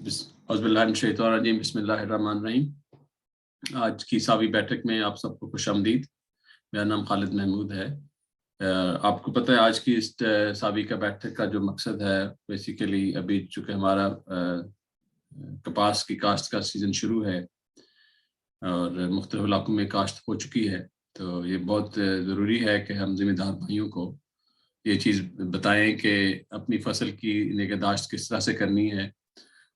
बिस्मिल्लाहिर्रहमानिर्रहीम। आज की सावी बैठक में आप सबको खुशामदीद। मेरा नाम खालिद महमूद है। आपको पता है आज की इस सावी का बैठक का जो मकसद है, बेसिकली अभी चूँकि हमारा कपास की काश्त का सीज़न शुरू है और मुख्तलिफ इलाकों में काश्त हो चुकी है, तो ये बहुत ज़रूरी है कि हम ज़िम्मेदार भाइयों को ये चीज़ बताएं कि अपनी फसल की निगहदाश्त किस तरह से करनी है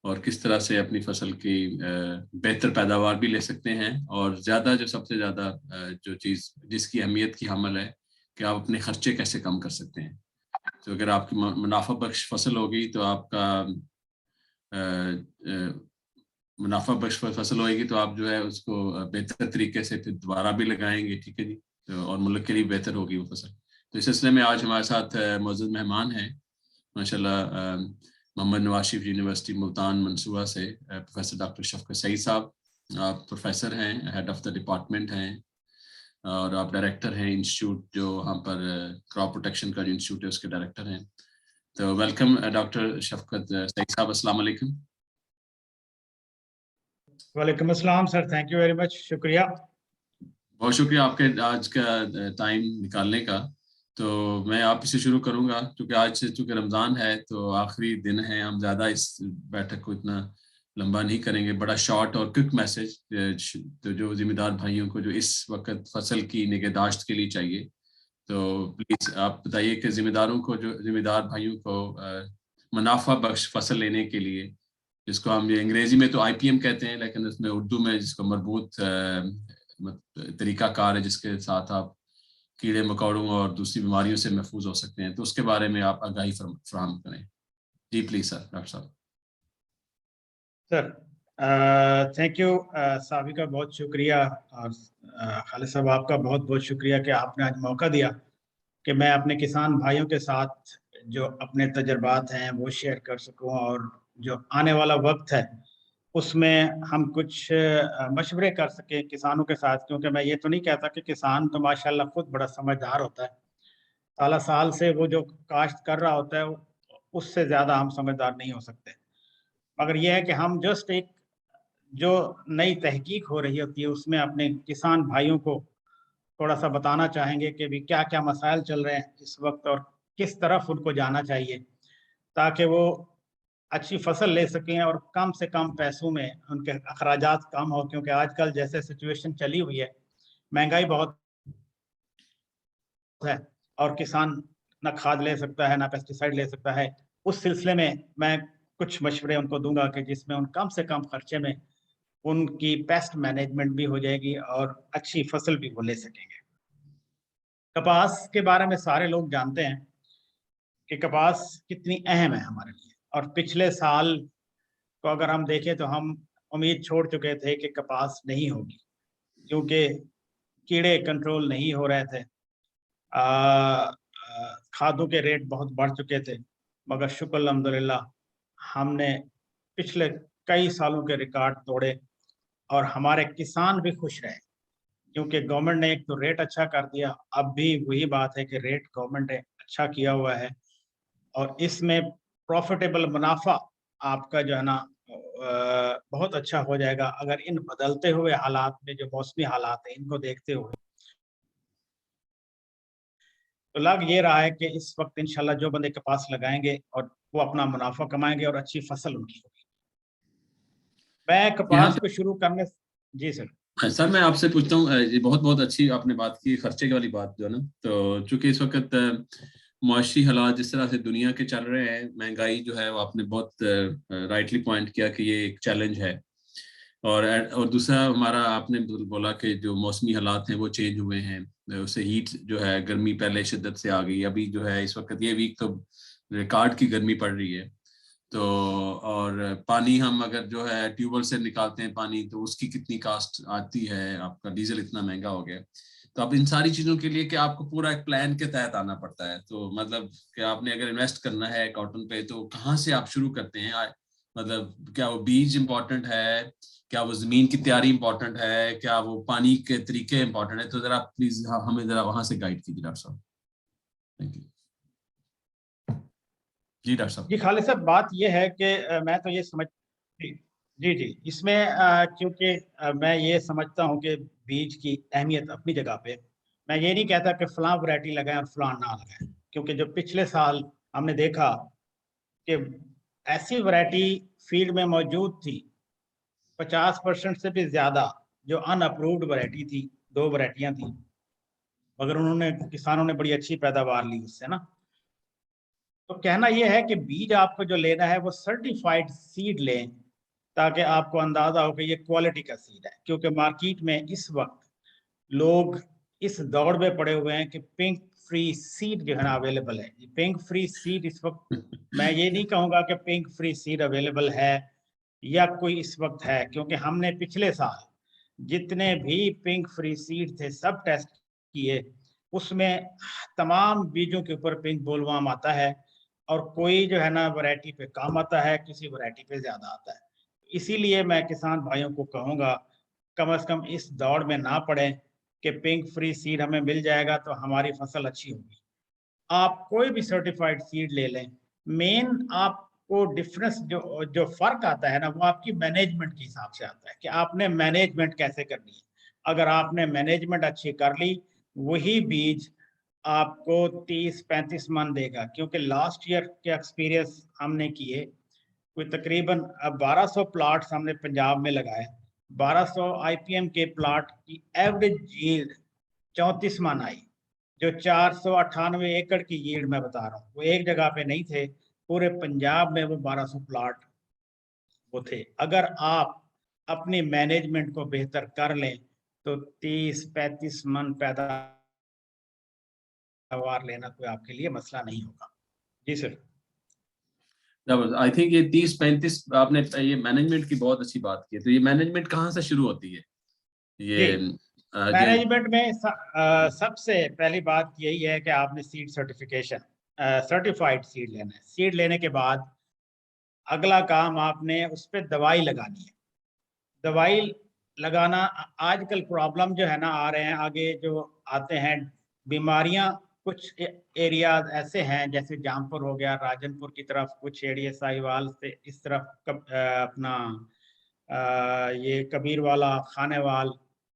और किस तरह से अपनी फसल की बेहतर पैदावार भी ले सकते हैं। और ज़्यादा जो सबसे ज़्यादा जो चीज़ जिसकी अहमियत की हमल है कि आप अपने खर्चे कैसे कम कर सकते हैं। तो अगर आपकी मुनाफा बख्श फसल होगी तो आपका मुनाफा बख्श फसल होगी तो आप जो है उसको बेहतर तरीके से फिर दोबारा भी लगाएंगे, ठीक है जी, तो और मुल्क के लिए बेहतर होगी वो फसल। तो इस सिलसिले में आज हमारे साथ मौजूद मेहमान हैं माशाल्लाह मोहम्मद नवाज शरीफ यूनिवर्सिटी मुल्तान मंसूरा से प्रोफेसर डॉक्टर शफकत सईद साहब। आप प्रोफेसर हैं, हेड ऑफ द डिपार्टमेंट हैं और आप डायरेक्टर हैं इंस्टीट्यूट जो वहाँ पर क्रॉप प्रोटेक्शन का जो इंस्टीट्यूट है उसके डायरेक्टर हैं। तो वेलकम डॉक्टर शफकत सईद साहब, अस्सलाम वालेकुम। वालेकुम अस्सलाम sir, thank you very much, शुक्रिया। बहुत शुक्रिया आपके आज का टाइम निकालने का। तो मैं आप से शुरू करूंगा क्योंकि आज चूँकि रमज़ान है तो आखिरी दिन है, हम ज़्यादा इस बैठक को इतना लंबा नहीं करेंगे, बड़ा शॉर्ट और क्विक मैसेज तो जो जिम्मेदार भाइयों को जो इस वक्त फसल की निगहदाश्त के लिए चाहिए। तो प्लीज़ आप बताइए कि जिम्मेदारों को, जो जिम्मेदार भाइयों को मुनाफा बख्श फसल लेने के लिए, जिसको हम ये अंग्रेजी में तो IPM कहते हैं लेकिन उसमें उर्दू में जिसको मरबूत तरीका कार है जिसके साथ आप कीड़े मकोड़ों और दूसरी बीमारियों से महफूज हो सकते हैं, तो उसके बारे में आप आगाही फराहम करें। जी प्लीज सर। डॉक्टर साहब। Sir thank you. सावी का बहुत शुक्रिया और खालिद साहब आपका बहुत बहुत शुक्रिया कि आपने आज मौका दिया कि मैं अपने किसान भाइयों के साथ जो अपने तजर्बात हैं वो शेयर कर सकूं और जो आने वाला वक्त है उसमें हम कुछ मशवरे कर सके किसानों के साथ। क्योंकि मैं ये तो नहीं कहता कि किसान तो माशाल्लाह खुद बड़ा समझदार होता है, साला साल से वो जो काश्त कर रहा होता है उससे ज़्यादा हम समझदार नहीं हो सकते। मगर यह है कि हम जस्ट एक जो नई तहकीक हो रही होती है उसमें अपने किसान भाइयों को थोड़ा सा बताना चाहेंगे कि भी क्या क्या मसाइल चल रहे हैं इस वक्त और किस तरफ उनको जाना चाहिए ताकि वो अच्छी फसल ले सकें और कम से कम पैसों में उनके अखराजात कम हो। क्योंकि आजकल जैसे सिचुएशन चली हुई है, महंगाई बहुत है और किसान ना खाद ले सकता है ना पेस्टिसाइड ले सकता है। उस सिलसिले में मैं कुछ मशवरे उनको दूंगा कि जिसमें उन कम से कम खर्चे में उनकी पेस्ट मैनेजमेंट भी हो जाएगी और अच्छी फसल भी वो ले सकेंगे। कपास के बारे में सारे लोग जानते हैं कि कपास कितनी अहम है हमारे लिए, और पिछले साल को अगर हम देखें तो हम उम्मीद छोड़ चुके थे कि कपास नहीं होगी क्योंकि कीड़े कंट्रोल नहीं हो रहे थे, खादों के रेट बहुत बढ़ चुके थे। मगर शुक्र अल्हम्दुलिल्लाह हमने पिछले कई सालों के रिकॉर्ड तोड़े और हमारे किसान भी खुश रहे क्योंकि गवर्नमेंट ने एक तो रेट अच्छा कर दिया। अब भी वही बात है कि रेट गवर्नमेंट ने अच्छा किया हुआ है और इसमें प्रॉफिटेबल मुनाफा आपका जो है ना बहुत अच्छा हो जाएगा अगर इन बदलते हुए हालात में जो मौसमी हालात है इनको देखते हुए। तो लग ये रहा है कि इस वक्त इंशाल्लाह जो बंदे कपास लगाएंगे और वो अपना मुनाफा कमाएंगे और अच्छी फसल उनकी होगी। मैं कपास को शुरू करने, जी सर मैं आपसे पूछता हूँ, ये बहुत बहुत अच्छी आपने बात की खर्चे वाली बात जो है ना। तो चूंकि इस वक्त मुआशी हालात जिस तरह से दुनिया के चल रहे हैं, महंगाई जो है वो आपने बहुत राइटली पॉइंट किया कि ये एक चैलेंज है। और दूसरा हमारा आपने बोला कि जो मौसमी हालात हैं वो चेंज हुए हैं, उससे हीट जो है, गर्मी पहले शिद्दत से आ गई, अभी जो है इस वक्त ये वीक तो रिकॉर्ड की गर्मी पड़ रही है। तो और पानी हम अगर जो है ट्यूबवेल से निकालते हैं पानी तो उसकी कितनी कास्ट आती है, आपका डीजल इतना महंगा हो गया। तो अब इन सारी चीज़ों के लिए कि आपको पूरा एक प्लान के तहत आना पड़ता है। तो मतलब कि आपने अगर इन्वेस्ट करना है कॉटन पे तो कहाँ से आप शुरू करते हैं? मतलब क्या वो बीज इम्पोर्टेंट है, क्या वो जमीन की तैयारी इंपॉर्टेंट है, क्या वो पानी के तरीके इंपॉर्टेंट है? तो जरा प्लीज हमें जरा वहां से गाइड कीजिए डॉक्टर साहब। Thank you ji. डॉक्टर साहब। जी खालिद साहब, बात यह है कि मैं तो ये जी जी जी, इसमें क्योंकि मैं ये समझता हूँ कि बीज की अहमियत अपनी जगह पे, मैं ये नहीं कहता कि फलां वैरायटी लगाएं और फलां ना लगाएं, क्योंकि जो पिछले साल हमने देखा कि ऐसी वैरायटी फील्ड में मौजूद थी 50% से भी ज्यादा जो अनअप्रूव्ड वैरायटी थी, 2 वैरायटियां थी, मगर उन्होंने किसानों ने बड़ी अच्छी पैदावार ली उससे ना। तो कहना यह है कि बीज आपको जो लेना है वो सर्टिफाइड सीड लें, ताकि आपको अंदाजा हो कि ये क्वालिटी का सीड है, क्योंकि मार्केट में इस वक्त लोग इस दौड़ में पड़े हुए हैं कि पिंक फ्री सीड जो है ना अवेलेबल है। पिंक फ्री सीड इस वक्त, मैं ये नहीं कहूंगा कि पिंक फ्री सीड अवेलेबल है या कोई इस वक्त है, क्योंकि हमने पिछले साल जितने भी पिंक फ्री सीड थे सब टेस्ट किए, उसमें तमाम बीजों के ऊपर पिंक बोलवाम आता है, और कोई जो है ना वैरायटी पे कम आता है, किसी वैरायटी पे ज्यादा आता है। इसीलिए मैं किसान भाइयों को कहूंगा कम से कम इस दौड़ में ना पड़े कि पिंक फ्री सीड हमें मिल जाएगा तो हमारी फसल अच्छी होगी। आप कोई भी सर्टिफाइड सीड ले लें, मेन आपको डिफरेंस जो जो फर्क आता है ना, वो आपकी मैनेजमेंट के हिसाब से आता है कि आपने मैनेजमेंट कैसे करनी है। अगर आपने मैनेजमेंट अच्छी कर ली, वही बीज आपको 30-35 मन देगा, क्योंकि लास्ट ईयर के एक्सपीरियंस हमने किए, कोई तकरीबन 1200 प्लाट्स हमने पंजाब में लगाए, 1200 आईपीएम के प्लाट की एवरेज यील्ड 34 मन आई। जो 498 एकड़ की यील्ड मैं बता रहा हूँ, वो एक जगह पे नहीं थे, पूरे पंजाब में वो 1200 प्लाट वो थे। अगर आप अपनी मैनेजमेंट को बेहतर कर लें तो 30-35 मन पैदावार लेना कोई आपके लिए मसला नहीं होगा। जी सर। आई थिंक ये 30-35 आपने ये मैनेजमेंट की बहुत अच्छी बात की है। तो ये मैनेजमेंट कहाँ से शुरू होती है? जी, ये ये मैनेजमेंट में सबसे पहली बात यही है कि आपने सीड सर्टिफिकेशन, सर्टिफाइड सीड लेना है। सीड लेने के बाद अगला काम आपने उस पर दवाई लगानी है। दवाई लगाना, आजकल प्रॉब्लम जो है ना आ रहे हैं आगे जो आते हैं बीमारियां, कुछ एरियाज ऐसे हैं जैसे जामपुर हो गया, राजनपुर की तरफ कुछ एरिया, साहिवाल से इस तरफ अपना ये कबीरवाला, खानेवाल,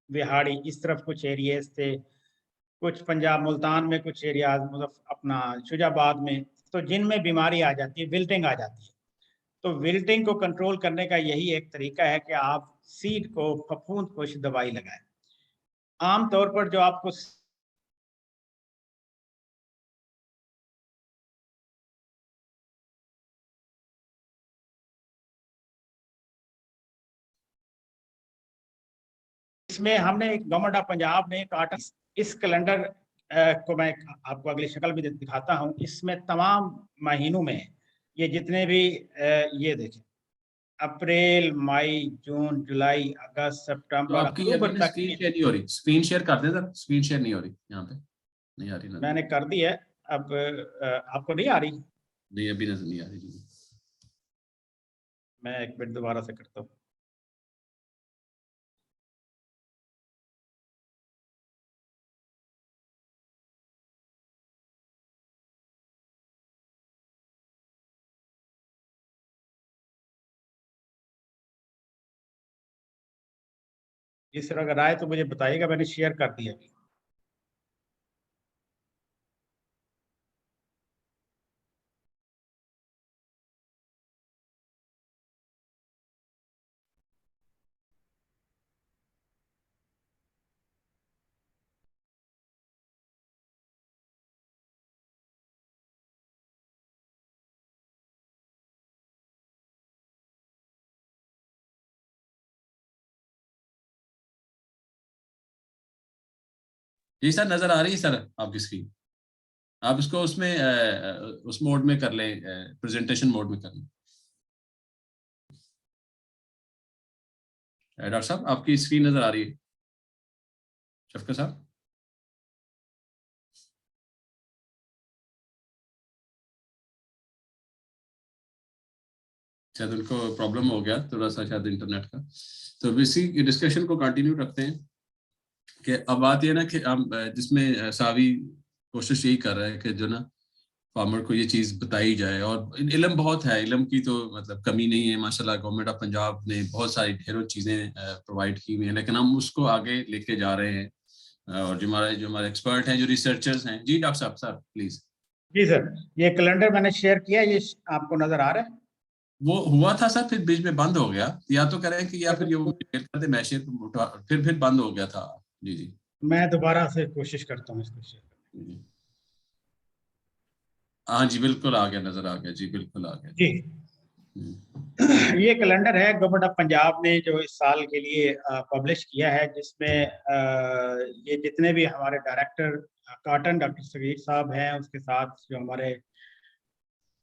बिहाड़ी, इस तरफ कुछ एरियाज थे, कुछ पंजाब मुल्तान में कुछ एरियाज, मतलब अपना शुजाबाद में, तो जिनमें बीमारी आ जाती है, विल्टिंग आ जाती है। तो विल्टिंग को कंट्रोल करने का यही एक तरीका है कि आप सीड को फफूंद कुछ दवाई लगाएं। आमतौर पर जो आपको इसमें हमने एक गवर्नमेंट ऑफ पंजाब ने काटा, इस कैलेंडर को मैं आपको अगली शक्ल में दिखाता हूं। इसमें तमाम महीनों में ये जितने भी ये देखें, अप्रैल, मई, जून, जुलाई, अगस्त, तो सितंबर, आपकी अभी अक्टूबर ना तक स्क्रीन ये शेयर नहीं हो रही। स्क्रीन शेयर कर दें सर, स्क्रीन शेयर नहीं हो रही यहाँ पे, नहीं आ रही नजर। मैंने कर दी है। अब आपको नहीं आ रही? नहीं अभी नजर नहीं आ रही जी। मैं एक मिनट दोबारा से करता हूँ। जिस तरह अगर आए तो मुझे बताइएगा, मैंने शेयर कर दिया अभी। जी सर नजर आ रही है सर आपकी स्क्रीन। आप इसको उसमें उस मोड में कर लें, प्रेजेंटेशन मोड में कर लें। डॉक्टर साहब आपकी स्क्रीन नजर आ रही है? शफकर साहब शायद उनको प्रॉब्लम हो गया थोड़ा सा, शायद इंटरनेट का। तो इसी डिस्कशन को कंटिन्यू रखते हैं कि अब बात ये ना कि हम जिसमें सावी कोशिश यही कर रहा है कि जो ना फार्मर को ये चीज बताई जाए। और इल्म बहुत है, इल्म की तो मतलब कमी नहीं है माशाल्लाह। गवर्नमेंट ऑफ पंजाब ने बहुत सारी ढेरों चीजें प्रोवाइड की हुई हैं, लेकिन हम उसको आगे लेके जा रहे हैं। और जो हमारे एक्सपर्ट हैं, जो रिसर्चर्स हैं। जी डॉक्टर साहब, सर प्लीज। जी सर, ये कैलेंडर मैंने शेयर किया, ये आपको नजर आ रहा है? वो हुआ था सर, फिर बीच में बंद हो गया। या तो करें कि, या अच्छा, फिर ये वो शेयर कर दे, मैं शेयर उठा, फिर बंद हो गया था। जी जी मैं दोबारा से कोशिश करता हूँ इसको शेयर जी। हाँ जी, बिल्कुल आ गया, नजर आ गया जी, बिल्कुल आ गया। करने। जी, ये कैलेंडर है गवर्नमेंट ऑफ पंजाब ने जो इस साल के लिए पब्लिश किया है, जिसमें ये जितने भी हमारे डायरेक्टर कॉटन डॉक्टर सगीर साहब हैं, उसके साथ जो हमारे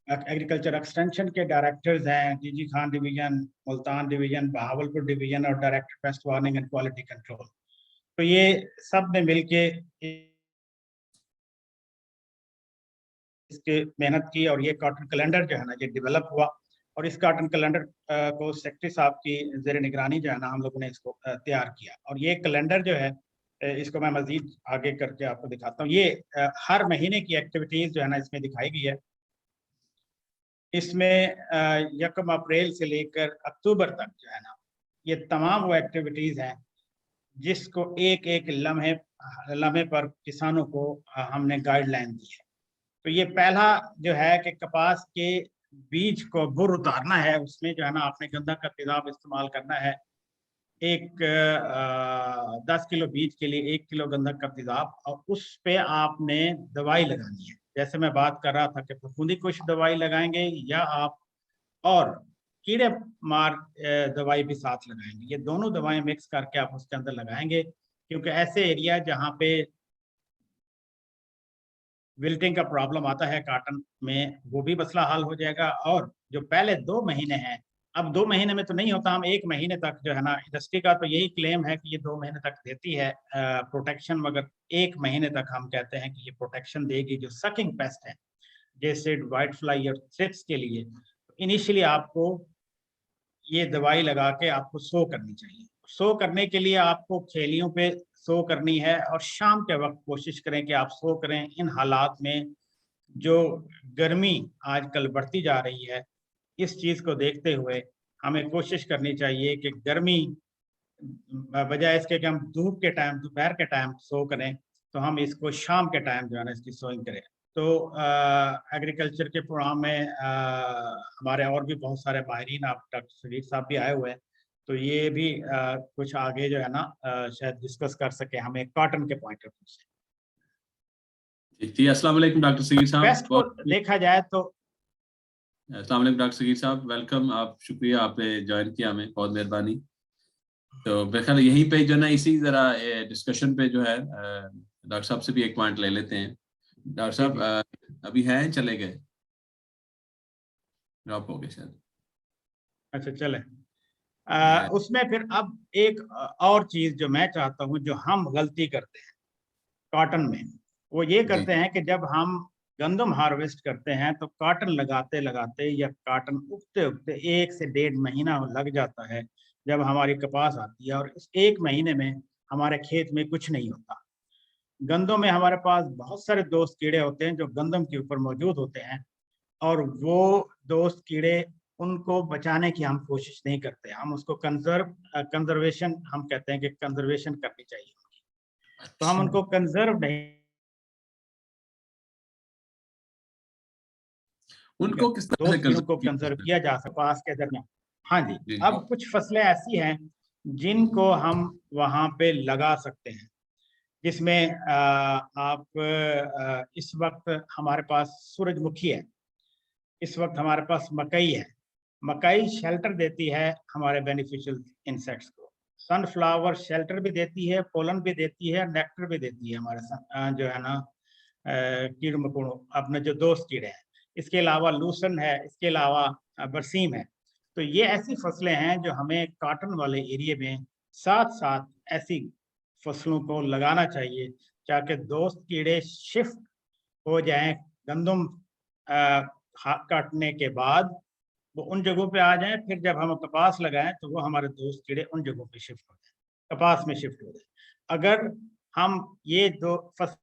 एग्रीकल्चर एक्सटेंशन के डायरेक्टर्स हैं, DG Khan division, Multan division, Bahawalpur division और director pest warning and quality control, तो ये सब ने मिलके इसके मेहनत की और ये कॉटन कैलेंडर जो है ना ये डेवलप हुआ। और इस कॉटन कैलेंडर को सेक्रेटरी साहब की जेर निगरानी जो है ना हम लोगों ने इसको तैयार किया। और ये कैलेंडर जो है इसको मैं मजीद आगे करके आपको दिखाता हूँ। ये हर महीने की एक्टिविटीज जो है ना इसमें दिखाई गई है। इसमें 1 अप्रैल से लेकर अक्टूबर तक जो है ना ये तमाम वो एक्टिविटीज हैं जिसको एक एक लम्हे लम्हे पर किसानों को हमने गाइडलाइन दी है। तो ये पहला जो है कि कपास के बीज को बुर उतारना है, उसमें जो है ना आपने गंधक का तेजाब इस्तेमाल करना है। 10 किलो बीज के लिए 1 किलो गंधक का तेजाब, और उस पे आपने दवाई लगानी है। जैसे मैं बात कर रहा था कि फफूंदी कुछ दवाई लगाएंगे या आप और कीड़े मार दवाई भी साथ लगाएंगे। ये दोनों दवाएं मिक्स करके आप उसके अंदर लगाएंगे, क्योंकि ऐसे एरिया जहाँ पे विल्टिंग का प्रॉब्लम आता है काटन में, वो भी मसला हल हो जाएगा। और जो पहले 2 महीने हैं, अब 2 महीने में तो नहीं होता, हम 1 महीने तक जो है ना, इंडस्ट्री का तो यही क्लेम है कि ये 2 महीने तक देती है प्रोटेक्शन, मगर 1 महीने तक हम कहते हैं कि ये प्रोटेक्शन देगी। जो सकिंग पेस्ट है जैसे व्हाइट फ्लाई और थ्रिप्स के लिए इनिशियली आपको ये दवाई लगा के आपको सो करनी चाहिए। सो करने के लिए आपको खेलियों पे सो करनी है, और शाम के वक्त कोशिश करें कि आप सो करें। इन हालात में जो गर्मी आजकल बढ़ती जा रही है, इस चीज को देखते हुए हमें कोशिश करनी चाहिए कि गर्मी बजाय इसके कि हम धूप के टाइम, दोपहर के टाइम सो करें, तो हम इसको शाम के टाइम जो है ना इसकी सोइंग करें। तो एग्रीकल्चर के प्रोग्राम में हमारे और भी बहुत सारे माहिरीन, आप डॉक्टर सलीम साहब भी आए हुए हैं, तो ये भी कुछ आगे जो है ना शायद डिस्कस कर सके हमें कॉटन के पॉइंट ऑफ व्यू से। जी, अस्सलाम वालेकुम डॉक्टर सगीर साहब। पेस्ट को देखा जाए तो अस्सलाम वालेकुम डॉक्टर सगीर साहब, वेलकम। आप, शुक्रिया आपने ज्वाइन किया, हमें बहुत मेहरबानी। तो मेरे ख्याल यहीं पे जो ना, इसी जरा डिस्कशन पे जो है डॉक्टर साहब से भी एक पॉइंट ले लेते हैं। डॉक्टर जी साहब जी, अभी हैं, चले गए, ड्रॉप हो गए शायद। अच्छा चले। अ, उसमें फिर अब एक और चीज जो मैं चाहता हूँ, जो हम गलती करते हैं कॉटन में, वो ये जी करते हैं कि जब हम गंदम हार्वेस्ट करते हैं तो कॉटन लगाते लगाते या कॉटन उगते उगते 1 से 1.5 महीना लग जाता है जब हमारी कपास आती है, और इस 1 महीने में हमारे खेत में कुछ नहीं होता। गंदों में हमारे पास बहुत सारे दोस्त कीड़े होते हैं जो गंदम के ऊपर मौजूद होते हैं, और वो दोस्त कीड़े, उनको बचाने की हम कोशिश नहीं करते। हम उसको कंजर्वेशन हम कहते हैं कि कंजर्वेशन करनी चाहिए, तो हम अच्छा, उनको कंजर्व नहीं उनको करते। किस तरह से दोस्त कीड़ों को कंजर्व किया कंजर्व जाता है? किया जा सकता है पास के दरमियान। हाँ जी, जी जी अब कुछ फसलें ऐसी हैं जिनको हम वहां पे लगा सकते हैं, जिसमें आप इस वक्त हमारे पास सूरजमुखी है, इस वक्त हमारे पास मकई है। मकई शेल्टर देती है हमारे बेनिफिशियल इंसेक्ट्स को। सनफ्लावर शेल्टर भी देती है, पोलन भी देती है, नेक्टर भी देती है हमारे जो है ना कीड़ मकोड़ों, अपने जो दोस्त कीड़े हैं। इसके अलावा लूसन है, इसके अलावा बरसीम है। तो ये ऐसी फसलें हैं जो हमें कॉटन वाले एरिया में साथ साथ ऐसी फसलों को लगाना चाहिए, ताकि दोस्त कीड़े शिफ्ट हो जाएं गंदम काटने के बाद, वो उन जगहों पे आ जाएं। फिर जब हम कपास लगाएं तो वो हमारे दोस्त कीड़े उन जगहों पे शिफ्ट हो जाए, कपास में शिफ्ट हो जाए। अगर हम ये दो फसल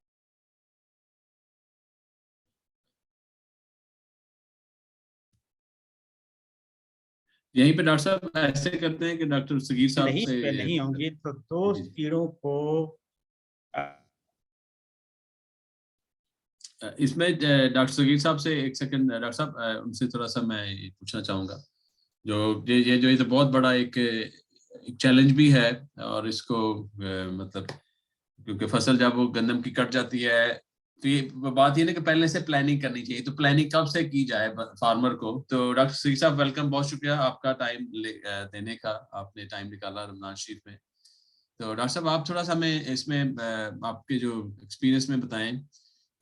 यहीं पे डॉक्टर साहब ऐसे करते हैं कि डॉक्टर सगीर साहब नहीं से पे नहीं होंगी तो दो जी, कीड़ों को इसमें डॉक्टर सगीर साहब से एक सेकंड, डॉक्टर साहब उनसे थोड़ा सा मैं ये पूछना चाहूंगा। जो ये तो बहुत बड़ा एक चैलेंज भी है, और इसको मतलब क्योंकि फसल जब वो गंदम की कट जाती है, तो ये बात ये ना कि पहले से प्लानिंग करनी चाहिए। तो प्लानिंग कब से की जाए फार्मर को? तो डॉक्टर सगीर साहब वेलकम, बहुत शुक्रिया आपका टाइम देने का, आपने टाइम निकाला रमजान शरीफ में। तो डॉक्टर साहब आप थोड़ा सा हमें इसमें आपके जो एक्सपीरियंस में बताएं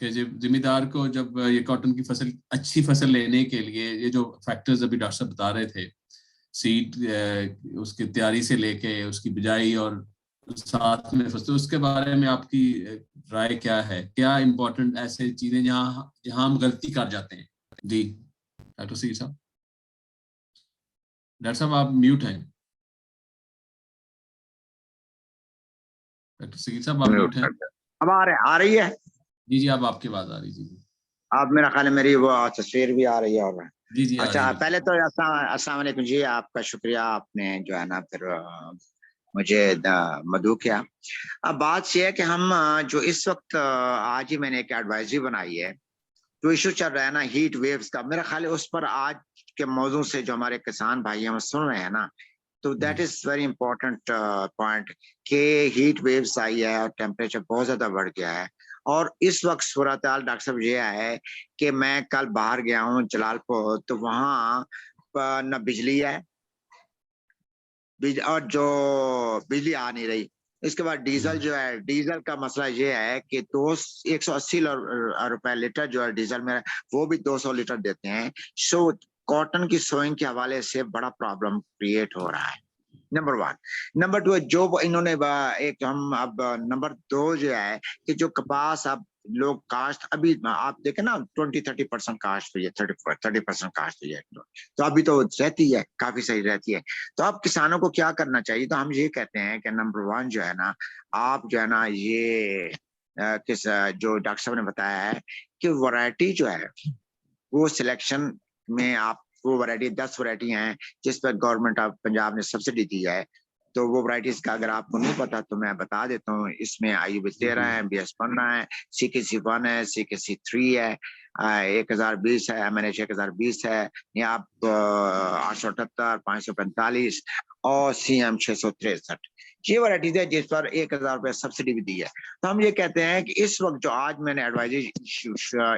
कि जब जिम्मेदार को जब ये कॉटन की फसल, अच्छी फसल लेने के लिए ये जो फैक्टर्स अभी डॉक्टर साहब बता रहे थे, सीड उसकी तैयारी से लेके उसकी बिजाई और साथ में फसल, उसके बारे में आपकी राय क्या है? क्या इम्पोर्टेंट ऐसे चीजें जहाँ जहाँ हम गलती कर जाते हैं? जी डॉक्टर सी साहब। डॉक्टर साहब आप म्यूट हैं। डॉक्टर सी साहब आप म्यूट हैं। अब आ रही है। जी जी, अब आपकी आवाज आ रही जी। अब मेरा ख्याल है मेरी वो तस्वीर भी आ रही है। और जी जी आ रही अच्छा, है। पहले तो अस्सलाम वालेकुम जी, आपका शुक्रिया, आपने जो है ना फिर मुझे मदऊ किया। अब बात यह है कि हम जो इस वक्त आज ही मैंने एक एडवाइजरी बनाई है, जो इशू चल रहा है ना हीट वेव्स का, मेरा ख्याल है उस पर आज के मौजू से जो हमारे किसान भाई हम सुन रहे हैं ना, तो that is very important point कि हीट वेव्स आई है और टेम्परेचर बहुत ज्यादा बढ़ गया है। और इस वक्त सूरत हाल डॉक्टर साहब ये है कि मैं कल बाहर गया हूँ जलालपुर, तो वहाँ न बिजली है, और जो बिजली आ नहीं रही। इसके बाद डीजल जो है, डीजल का मसला ये है कि 180 रुपए लीटर जो है डीजल में, वो भी 200 लीटर देते हैं। सो कॉटन की सोइंग के हवाले से बड़ा प्रॉब्लम क्रिएट हो रहा है, नंबर वन। नंबर टू, जो इन्होंने एक हम अब नंबर दो जो है कि जो कपास अब लोग काश्त, अभी आप देखें ना 20-30% काश्त हुई है, 30% काश्त हुई है, तो अभी तो रहती है, काफी सही रहती है। तो अब किसानों को क्या करना चाहिए? तो हम ये कहते हैं कि नंबर वन जो है ना, आप जो है ना ये किस जो डॉक्टर साहब ने बताया है कि वैरायटी जो है वो सिलेक्शन में, आप वो वैरायटी 10 वैरायटी हैं जिस पर गवर्नमेंट ऑफ पंजाब ने सब्सिडी दी है। तो वो वैरायटीज का अगर आपको नहीं पता तो मैं बता देता हूँ। इसमें IUB 13 है, BS 15 है, CKC 1 है, CKC 3 है, 1020 है, MNH 1020 है, या आप 878, 545 और CM 663, ये वैरायटीज है जिस पर 1000 रुपए सब्सिडी भी दी है। तो हम ये कहते हैं कि इस वक्त जो आज मैंने एडवाइजरी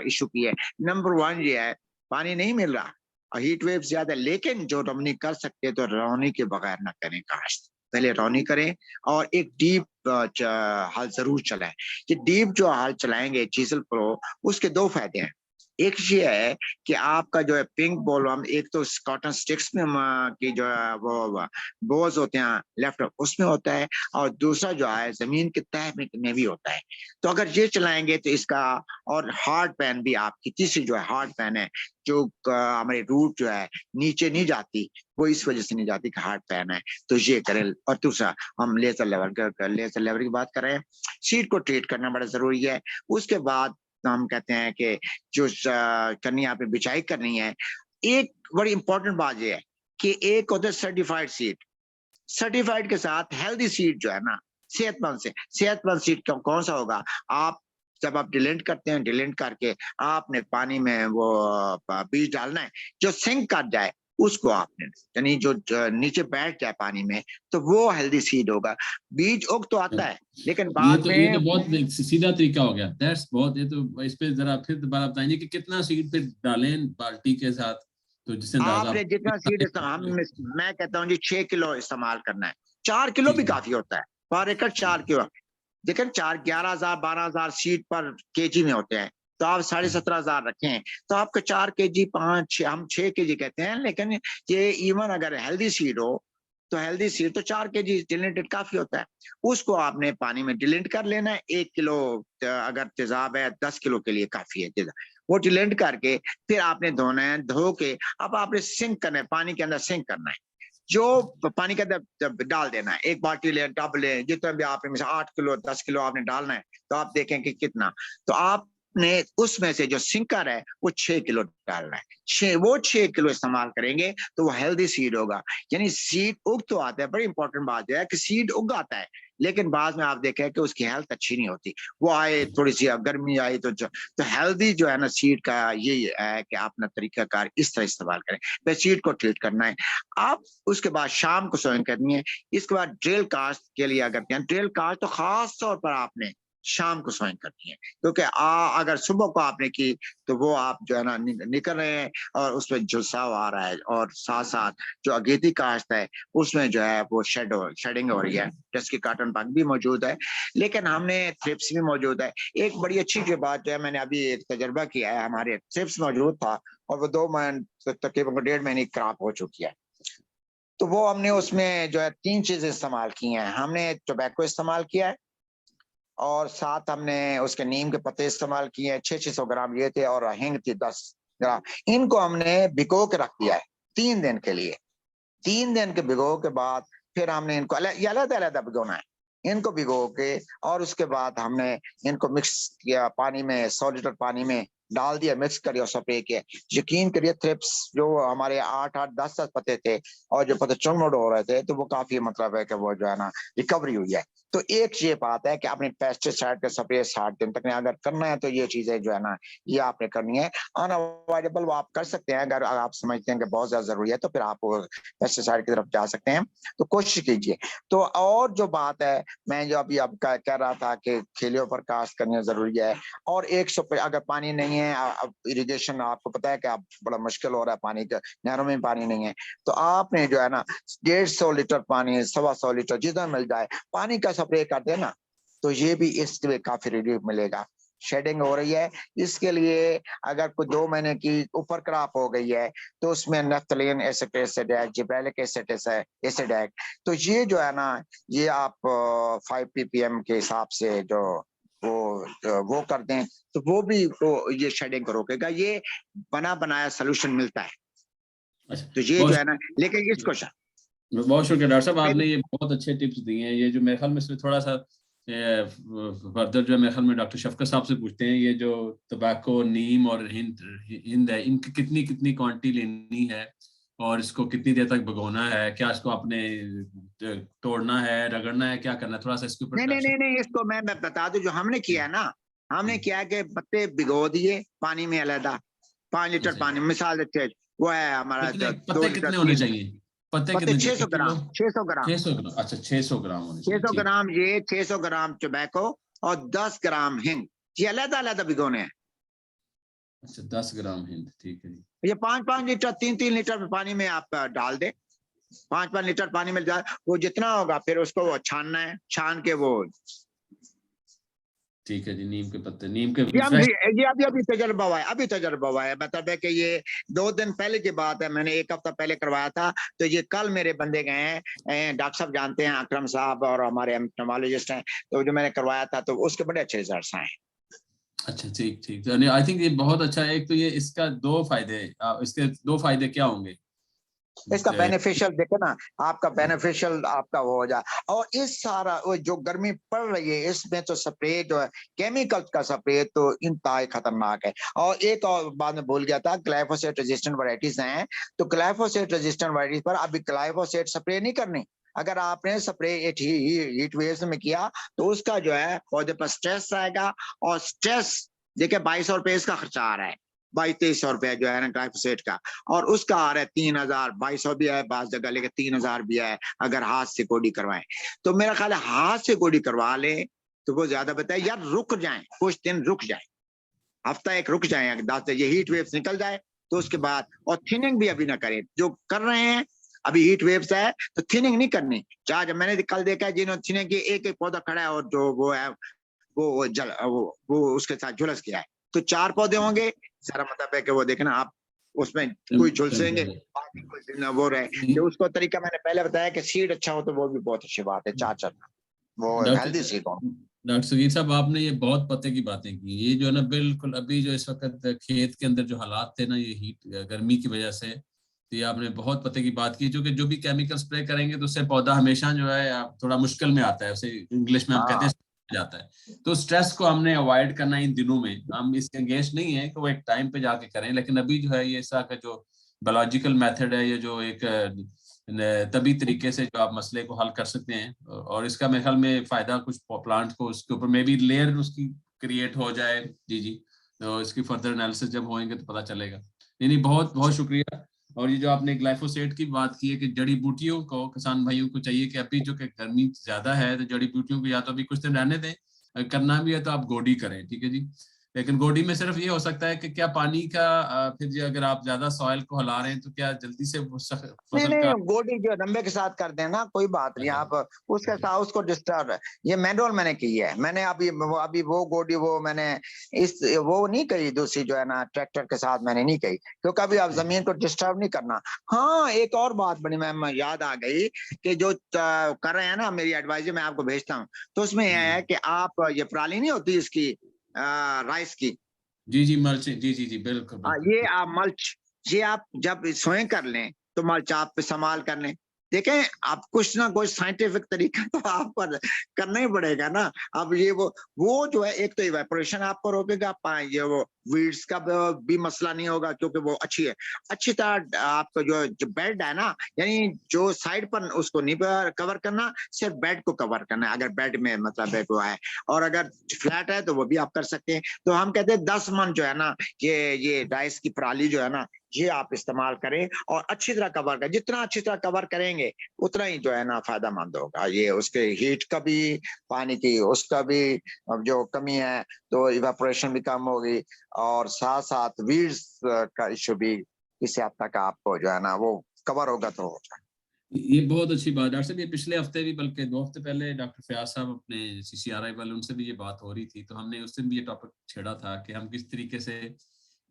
इशू की है, नंबर वन ये है, पानी नहीं मिल रहा, हीट वेव ज्यादा, लेकिन जो रौनी कर सकते हैं तो रौनी के बगैर ना करें काश्त, पहले रौनी करें और एक डीप हल जरूर चलाएं। ये डीप जो हल चलाएंगे चीजल प्रो, उसके दो फायदे हैं। एक ये है कि आपका जो है पिंक बॉल, एक तो कॉटन स्टिक्स में की जो है वो बोज होते हैं लेफ्ट, उसमें होता है, और दूसरा जो है जमीन के तह में भी होता है। तो अगर ये चलाएंगे तो इसका, और हार्ड पैन भी, आपकी तीसरी जो है हार्ड पैन है, जो हमारी रूट जो है नीचे नहीं जाती, वो इस वजह से नहीं जाती कि हार्ड पैन है, तो ये करें। और दूसरा, हम लेजर लेवल की बात कर रहे हैं, सीड को ट्रीट करना बड़ा जरूरी है। उसके बाद तो हम कहते हैं कि जो करनी आपने बिछाई करनी है, एक बड़ी इंपॉर्टेंट बात यह है कि एक होता है सर्टिफाइड सीड, सर्टिफाइड के साथ हेल्दी सीड जो है ना, सेहतमंद सीड कौन सा होगा? आप जब आप डिलेंट करते हैं, डिलेंट करके आपने पानी में वो बीज डालना है, जो सिंक कर जाए उसको आपने, यानी जो नीचे बैठ जाए पानी में, तो वो हेल्दी सीड होगा। बीज उग तो आता है लेकिन बाद ये तो में, बहुत सीधा तरीका हो गया। दैट्स बहुत, ये तो इस पे जरा फिर दोबारा बताएंगे कि कितना सीड फिर डालें बाल्टी के साथ, तो जिससे अंदाजा। आपने जितना सीड मैं कहता हूँ जी 6 किलो इस्तेमाल करना है। 4 किलो भी काफी होता है पर एकड़, 4 किलो। देखिए 11,000 12,000 सीड पर केजी में होते हैं, तो आप 17,500 रखें तो आपका 4 केजी 5 हम 6 केजी कहते हैं, लेकिन ये इवन अगर हेल्दी सीड हो तो हेल्दी सीड तो 4 केजी डिलेंटेड काफी होता है। उसको आपने पानी में डिलेंट कर लेना है। 1 किलो अगर तेजाब है 10 किलो के लिए काफी है, वो डिलेंट करके फिर आपने धोना है। धो के अब आपने सिंक करना है, पानी के अंदर सिंक करना है, जो पानी के अंदर डाल देना है। एक बाल्टी ले, टब ले, जितना भी आपने 8 किलो 10 किलो आपने डालना है, तो आप देखें कि कितना। तो आप आपने उसमें से जो सिंकर है वो 6 किलो डालना है। वो 6 किलो इस्तेमाल करेंगे तो वो हेल्दी सीड होगा। यानी सीड उग तो आता है, बड़ी इंपॉर्टेंट बात है कि सीड उग आता है, लेकिन बाद में आप देखें कि उसकी हेल्थ अच्छी नहीं होती। वो आए थोड़ी सी गर्मी आई तो हेल्दी जो है ना सीड का यही है कि आप अपना तरीकाकार इस तरह इस्तेमाल करें। फिर सीड को ट्रीट करना है आप, उसके बाद शाम को सोइंग करनी है। इसके बाद ड्रिल कास्ट के लिए अगर ड्रिल कास्ट तो खास तौर पर आपने शाम को सोइंग करनी है, क्योंकि अगर सुबह को आपने की तो वो आप जो है ना निकल रहे हैं और उसमें झुलसाव आ रहा है, और साथ साथ जो अगेती काश्त है उसमें जो है वो शेडिंग हो रही है, जिसकी काटन बग भी मौजूद है, लेकिन हमने थ्रिप्स भी मौजूद है। एक बड़ी अच्छी जो बात जो है, मैंने अभी एक तजर्बा किया है, हमारे थ्रिप्स मौजूद था और वो 2 महीने तकरीबन 1.5 महीने क्रॉप हो चुकी है। तो वो हमने उसमें जो है 3 चीजें इस्तेमाल की हैं। हमने टोबैको इस्तेमाल किया है, और साथ हमने उसके नीम के पत्ते इस्तेमाल किए हैं, 600 ग्राम ये थे, और हींग थी 10 ग्राम। इनको हमने भिगो के रख दिया है 3 दिन के लिए। 3 दिन के भिगो के बाद फिर हमने इनको अलग भिगोना है, इनको भिगो के, और उसके बाद हमने इनको मिक्स किया पानी में, 100 लीटर पानी में डाल दिया, मिक्स करिए और स्प्रे किया। यकीन करिए थ्रिप्स जो हमारे 8-8, 10-10 पत्ते थे और जो पत्ते चुनमुड़ हो रहे थे, तो वो काफी मतलब है कि वो जो है ना रिकवरी हुई है। तो एक ये बात है कि आपने पेस्टिसाइड का स्प्रे 60 दिन तक अगर करना है तो ये चीजें जो है ना ये आपने करनी है। अनअवॉइडेबल वो आप कर सकते हैं, अगर आप समझते हैं कि बहुत ज्यादा जरूरी है तो फिर आप पेस्टिसाइड की तरफ जा सकते हैं, तो कोशिश कीजिए। तो और जो बात है, मैं जो अभी अब कह रहा था कि खेलियों पर कास्ट करनी जरूरी है, और 100 अगर पानी नहीं है, अब इरिगेशन आपको पता है कि अब बड़ा मुश्किल हो रहा है, पानी का नहरों में पानी नहीं है, तो आपने जो है ना 150 लीटर पानी, 125 लीटर जितना मिल जाए पानी का स्प्रे कर देना, तो ये भी इसके काफी रिलीफ मिलेगा। शेडिंग हो रही है, इसके लिए अगर कोई 2 महीने की ऊपर क्रॉप हो गई है तो उसमें नफ्थलीन एसिड है, जिब्रेलिक एसिड है, तो ये जो है ना ये आप 5 ppm के हिसाब से जो वो कर दें तो वो भी वो ये शेडिंग को रोकेगा। ये बना बनाया सोल्यूशन मिलता है। अच्छा, तो ये जो है ना, लेकिन इसको बहुत शुक्रिया डॉक्टर साहब, आपने ये बहुत अच्छे टिप्स दिए हैं। ये जो मेरे ख्याल में इसमें थोड़ा सा फर्दर जो है मेरे ख्याल में डॉक्टर शफकत साहब से पूछते हैं, ये जो तंबाकू, नीम और हिंद है, इनकी कितनी कितनी क्वांटिटी लेनी है और इसको कितनी देर तक भगोना है, क्या इसको आपने तोड़ना है, रगड़ना है, क्या करना है, थोड़ा सा इसके ऊपर नहीं, इसको मैं बता दूं जो हमने किया ना, हमने किया कि पत्ते भिगो दिए पानी में अलग, 5 लीटर पानी मिसाल देते, वो है हमारा 2 पत्ते लीटर कितने होने चाहिए? पत्ते 600 ग्राम 600 ग्राम 600 ग्राम। अच्छा, 600 ग्राम होने चाहिए। 600 ग्राम ये, 600 ग्राम टोबैको और 10 ग्राम हिंग, ये अलग भिगोने हैं। अच्छा, 10 ग्राम हिंग, ठीक है जी। ये 5-5 लीटर 3-3 लीटर पानी में आप डाल दे, 5-5 लीटर पानी में डाल, वो जितना होगा फिर उसको वो छानना है, छान के वो, ठीक है जी। नीम के पत्ते, नीम के ये अभी तजर्बा हुआ है, मतलब है कि ये 2 दिन पहले की बात है, मैंने 1 हफ्ता पहले करवाया था, तो ये कल मेरे बंदे गए हैं, डॉक्टर साहब जानते हैं अकरम साहब और हमारे एंटोमोलॉजिस्ट हैं, तो जो मैंने करवाया था तो उसके बड़े अच्छे रिजल्ट्स आए। अच्छा, ठीक। आई थिंक ये बहुत अच्छा है। एक तो ये इसका 2 फायदे, इसके 2 फायदे क्या होंगे? इसका बेनिफिशियल देखो ना, आपका बेनिफिशियल आपका वो हो जाए। और इस सारा जो गर्मी पड़ रही है इसमें तो स्प्रे जो है केमिकल का स्प्रे तो इंतहाई खतरनाक है। और एक और बात में भूल गया था, ग्लाइफोसेट रेजिस्टेंट वैरायटीज हैं, तो ग्लाइफोसेट रेजिस्टेंट वैरायटीज पर अभी ग्लाइफोसेट स्प्रे नहीं करनी। अगर आपने स्प्रे हीट वेव्स में किया तो उसका जो है पौधे पर स्ट्रेस आएगा, और स्ट्रेस देखिए 2200 रुपए इसका खर्चा आ रहा है, 2200 रुपया जो है ना ग्लाइफोसेट का, और उसका आ रहा है 3000, 2200 भी है बात जगह, लेकिन 3000 भी है अगर हाथ से गोडी करवाएं। तो मेरा ख्याल है हाथ से गोडी करवा ले तो वो ज्यादा बताए, यार रुक जाए, कुछ दिन रुक जाए, हफ्ता 1 रुक जाए, अगर 10 ये हीट वेव्स निकल जाए तो उसके बाद, और थिनिंग भी अभी ना करें, जो कर रहे हैं अभी हीट वेव्स है तो थिनिंग नहीं करनी। चाहे जब मैंने कल देखा है जिन्होंने थिनिंग की, एक पौधा खड़ा है और जो वो है वो उसके साथ झुलस गया है, तो 4 पौधे होंगे, सारा मतलब है कि वो देखना आप उसमें कोई झुलसेंगे, वो रहे। तो उसको तरीका मैंने पहले बताया कि सीड अच्छा हो तो वो भी बहुत अच्छी बात है, 4 चलना, वो हेल्दी सीड हो। डॉक्टर सगीर साहब, आपने ये बहुत पते की बातें की। ये जो है ना बिल्कुल अभी जो इस वक्त खेत के अंदर जो हालात थे ना, ये हीट गर्मी की वजह से, तो ये आपने बहुत पते की बात की, जो कि जो भी केमिकल स्प्रे करेंगे तो उससे पौधा हमेशा जो है थोड़ा मुश्किल में आता है, उसे इंग्लिश में हम कहते हैं जाता है। तो स्ट्रेस को हमने अवॉइड करना इन दिनों में, हम इसके अगेंस्ट नहीं है कि वो एक टाइम पे जाके करें, लेकिन अभी जो है ये इसका का जो बायोलॉजिकल मेथड है, ये जो एक तभी तरीके से जो आप मसले को हल कर सकते हैं, और इसका मेरे ख्याल में फायदा कुछ प्लांट को उसके ऊपर मे बी लेयर उसकी क्रिएट हो जाए। जी जी, तो इसकी फर्दर एनालिसिस जब होएंगे तो पता चलेगा। नहीं, बहुत बहुत शुक्रिया। और ये जो आपने ग्लाइफोसेट की बात की है कि जड़ी बूटियों को किसान भाइयों को चाहिए कि अभी जो कि गर्मी ज्यादा है तो जड़ी बूटियों को या तो अभी कुछ दिन रहने दें, करना भी है तो आप गोडी करें, ठीक है जी। लेकिन गोडी में सिर्फ ये हो सकता है कि क्या पानी का फिर जी अगर आप ज्यादा सॉइल को हिला रहे हैं तो क्या जल्दी से नहीं फसल का। गोडी जो रंबे के साथ कर देना कोई बात नहीं, आप उसके साथ उसको डिस्टर्ब है। ये मैनुअल मैंने की है, मैंने अभी वो गोडी वो मैंने वो नहीं कही, दूसरी जो है ना ट्रैक्टर के साथ मैंने नहीं कही, क्योंकि अभी आप जमीन को डिस्टर्ब नहीं करना। हाँ, एक और बात बड़ी मैम याद आ गई कि जो कर रहे हैं ना, मेरी एडवाइजरी मैं आपको भेजता हूँ, तो उसमें यह है कि आप ये पराली नहीं होती इसकी राइस की, जी जी मल्च, जी जी जी बिल्कुल बिल्कुल। ये आप मल्च, ये आप जब स्वयं कर लें तो मल्च आप संभाल कर लें। देखें, आप कुछ ना कुछ साइंटिफिक तरीका तो आपको करना ही पड़ेगा ना। अब ये वो जो है, एक तो इवेपोरेशन आपको रोकेगा, ये वो वीड्स का भी मसला नहीं होगा, क्योंकि वो अच्छी है। अच्छी तरह आपका जो बेड है ना, यानी जो साइड पर उसको नहीं कवर करना, सिर्फ बेड को कवर करना है, अगर बेड में मतलब बेड हुआ है, और अगर फ्लैट है तो वो भी आप कर सकते हैं। तो हम कहते हैं 10 मन जो है ना, ये राइस की पराली जो है ना, ये आप इस्तेमाल करें और अच्छी तरह कवर करें। जितना अच्छी तरह कवर करेंगे उतना ही जो है ना फायदेमंद होगा। ये उसके हीट का भी, पानी की उसका भी जो कमी है तो इवेपोरेशन भी कम होगी, और साथ साथ वीड्स का इश्यू भी किसी हद तक आपको जो है ना वो कवर होगा तो हो जाए। ये बहुत अच्छी बात डॉक्टर साहब। ये पिछले हफ्ते भी, बल्कि 2 हफ्ते पहले डॉक्टर फयाज साहब अपने CCRI वाले, उनसे भी ये बात हो रही थी, तो हमने उस दिन भी ये टॉपिक छेड़ा था कि हम किस तरीके से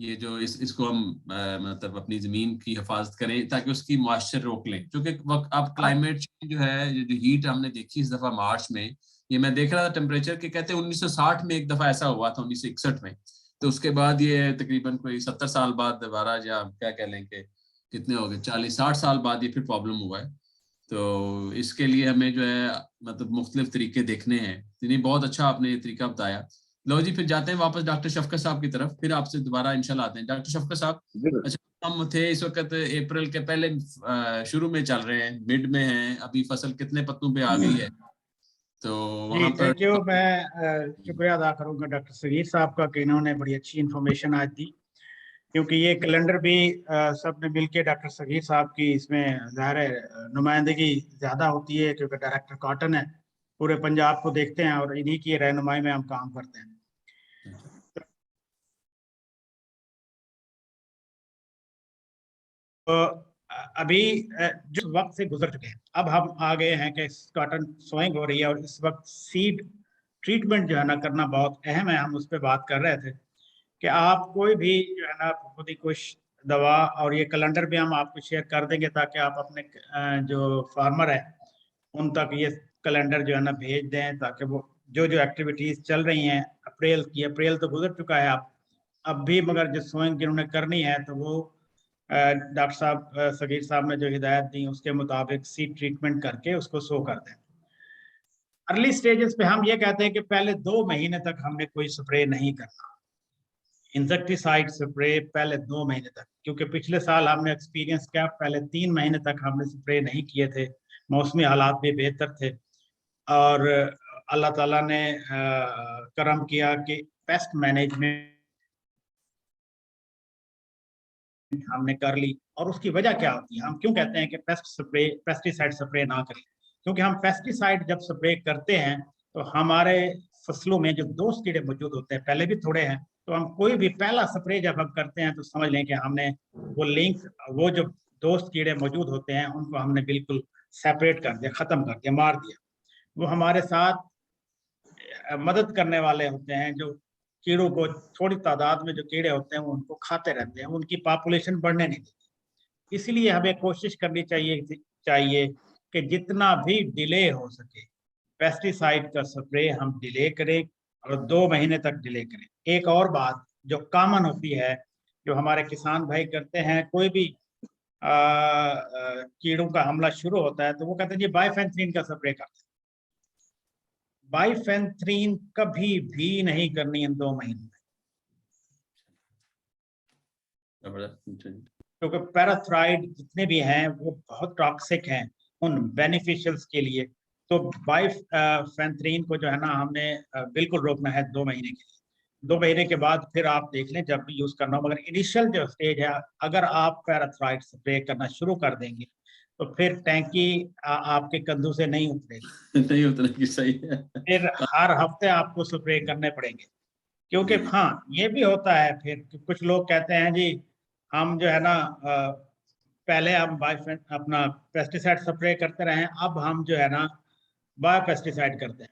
ये जो इसको हम मतलब अपनी जमीन की हिफाजत करें ताकि उसकी मॉइस्चर रोक लें, क्योंकि अब क्लाइमेट चेंज जो है, जो हीट हमने देखी इस दफा मार्च में, ये मैं देख रहा था टेम्परेचर के, कहते हैं 1960 में एक दफा ऐसा हुआ था, 1961 में। तो उसके बाद ये तकरीबन कोई 70 साल बाद दोबारा, या क्या कह लें कि कितने हो गए, 40-60 साल बाद ये फिर प्रॉब्लम हुआ है। तो इसके लिए हमें जो है मतलब मुख्तलिफ तरीके देखने हैं। नहीं, बहुत अच्छा आपने ये तरीका बताया। लो जी, फिर जाते हैं वापस डॉक्टर शफकत साहब की तरफ, फिर आपसे दोबारा इंशाल्लाह आते हैं। डॉक्टर शफकत साहब, अच्छा हम थे इस वक्त अप्रैल के पहले शुरू में चल रहे हैं, मिड में हैं, अभी फसल कितने पत्तों पे आ गई है, तो वहां जी पर। Thank you. मैं शुक्रिया अदा करूंगा डॉक्टर सगीर साहब का कि इन्होंने बड़ी अच्छी इन्फॉर्मेशन आज दी, क्योंकि ये कैलेंडर भी सब ने मिलके डॉक्टर सगीर साहब की इसमें ज़ाहिर है नुमाइंदगी ज़्यादा होती है, क्योंकि डायरेक्टर कॉटन है, पूरे पंजाब को देखते हैं और इन्हीं की रहनुमाई में हम काम करते हैं। तो अभी जिस वक्त से गुजर चुके हैं, अब हम आ गए हैं कि कॉटन सोइंग हो रही है, और इस वक्त सीड ट्रीटमेंट जो है ना करना बहुत अहम है। हम उस पर बात कर रहे थे कि आप कोई भी जो है ना खुद ही कुछ दवा, और ये कैलेंडर भी हम आपको शेयर कर देंगे ताकि आप अपने जो फार्मर है उन तक ये कैलेंडर जो है ना भेज दें, ताकि वो जो जो एक्टिविटीज चल रही हैं, अप्रैल तो गुजर चुका है, अब भी मगर जो सोइंग जिन्होंने करनी है तो वो डॉक्टर साहब सगीर साहब ने जो हिदायत दी उसके मुताबिक सीड ट्रीटमेंट करके उसको सो कर दें। अर्ली स्टेजेस पे हम ये कहते हैं कि पहले 2 महीने तक हमने कोई स्प्रे नहीं करना, इंसेक्टिसाइड स्प्रे पहले 2 महीने तक, क्योंकि पिछले साल हमने एक्सपीरियंस किया पहले 3 महीने तक हमने स्प्रे नहीं किए थे, मौसमी हालात भी बेहतर थे, और अल्लाह ताला ने करम किया कि पेस्ट मैनेजमेंट हमने कर ली। और उसकी वजह क्या होती है, हम क्यों कहते हैं कि पेस्टिसाइड स्प्रे ना करें, क्योंकि हम पेस्टिसाइड जब स्प्रे करते हैं तो हमारे फसलों में जो दोस्त कीड़े मौजूद होते हैं, पहले भी थोड़े हैं, तो हम कोई भी पहला स्प्रे जब हम करते हैं तो समझ लें कि हमने वो लिंक, वो जो दोस्त कीड़े मौजूद होते हैं उनको हमने बिल्कुल सेपरेट कर दिया, खत्म कर दिया, मार दिया। वो हमारे साथ मदद करने वाले होते हैं, जो कीड़ों को, थोड़ी तादाद में जो कीड़े होते हैं वो उनको खाते रहते हैं, उनकी पॉपुलेशन बढ़ने नहीं देती। इसलिए हमें कोशिश करनी चाहिए कि जितना भी डिले हो सके पेस्टिसाइड का स्प्रे हम डिले करें, और 2 महीने तक डिले करें। एक और बात जो कॉमन होती है, जो हमारे किसान भाई करते हैं, कोई भी कीड़ों का हमला शुरू होता है तो वो कहते हैं जी बाइफेंथ्रीन का स्प्रे करते हैं। बाइफेंथ्रीन कभी भी नहीं करनी इन 2 महीनों में, क्योंकि पैराथ्राइड जितने भी हैं वो बहुत टॉक्सिक हैं उन बेनिफिशियल्स के लिए। तो बाइफेंथ्रीन को जो है ना हमने बिल्कुल रोकना है 2 महीने के लिए। 2 महीने के बाद फिर आप देख लें जब भी यूज करना हो, मगर इनिशियल जो स्टेज है अगर आप पैराथ्राइड स्प्रे करना शुरू कर देंगे तो फिर टैंकी आपके कंधों से नहीं उतरेगी। नहीं उतरेगी, सही है। फिर हर हफ्ते आपको स्प्रे करने पड़ेंगे, क्योंकि जी। हाँ ये भी होता है फिर कि कुछ लोग कहते हैं जी हम जो है ना पहले हम अपना पेस्टिसाइड स्प्रे करते रहे, अब हम जो है ना बायो पेस्टिसाइड करते हैं।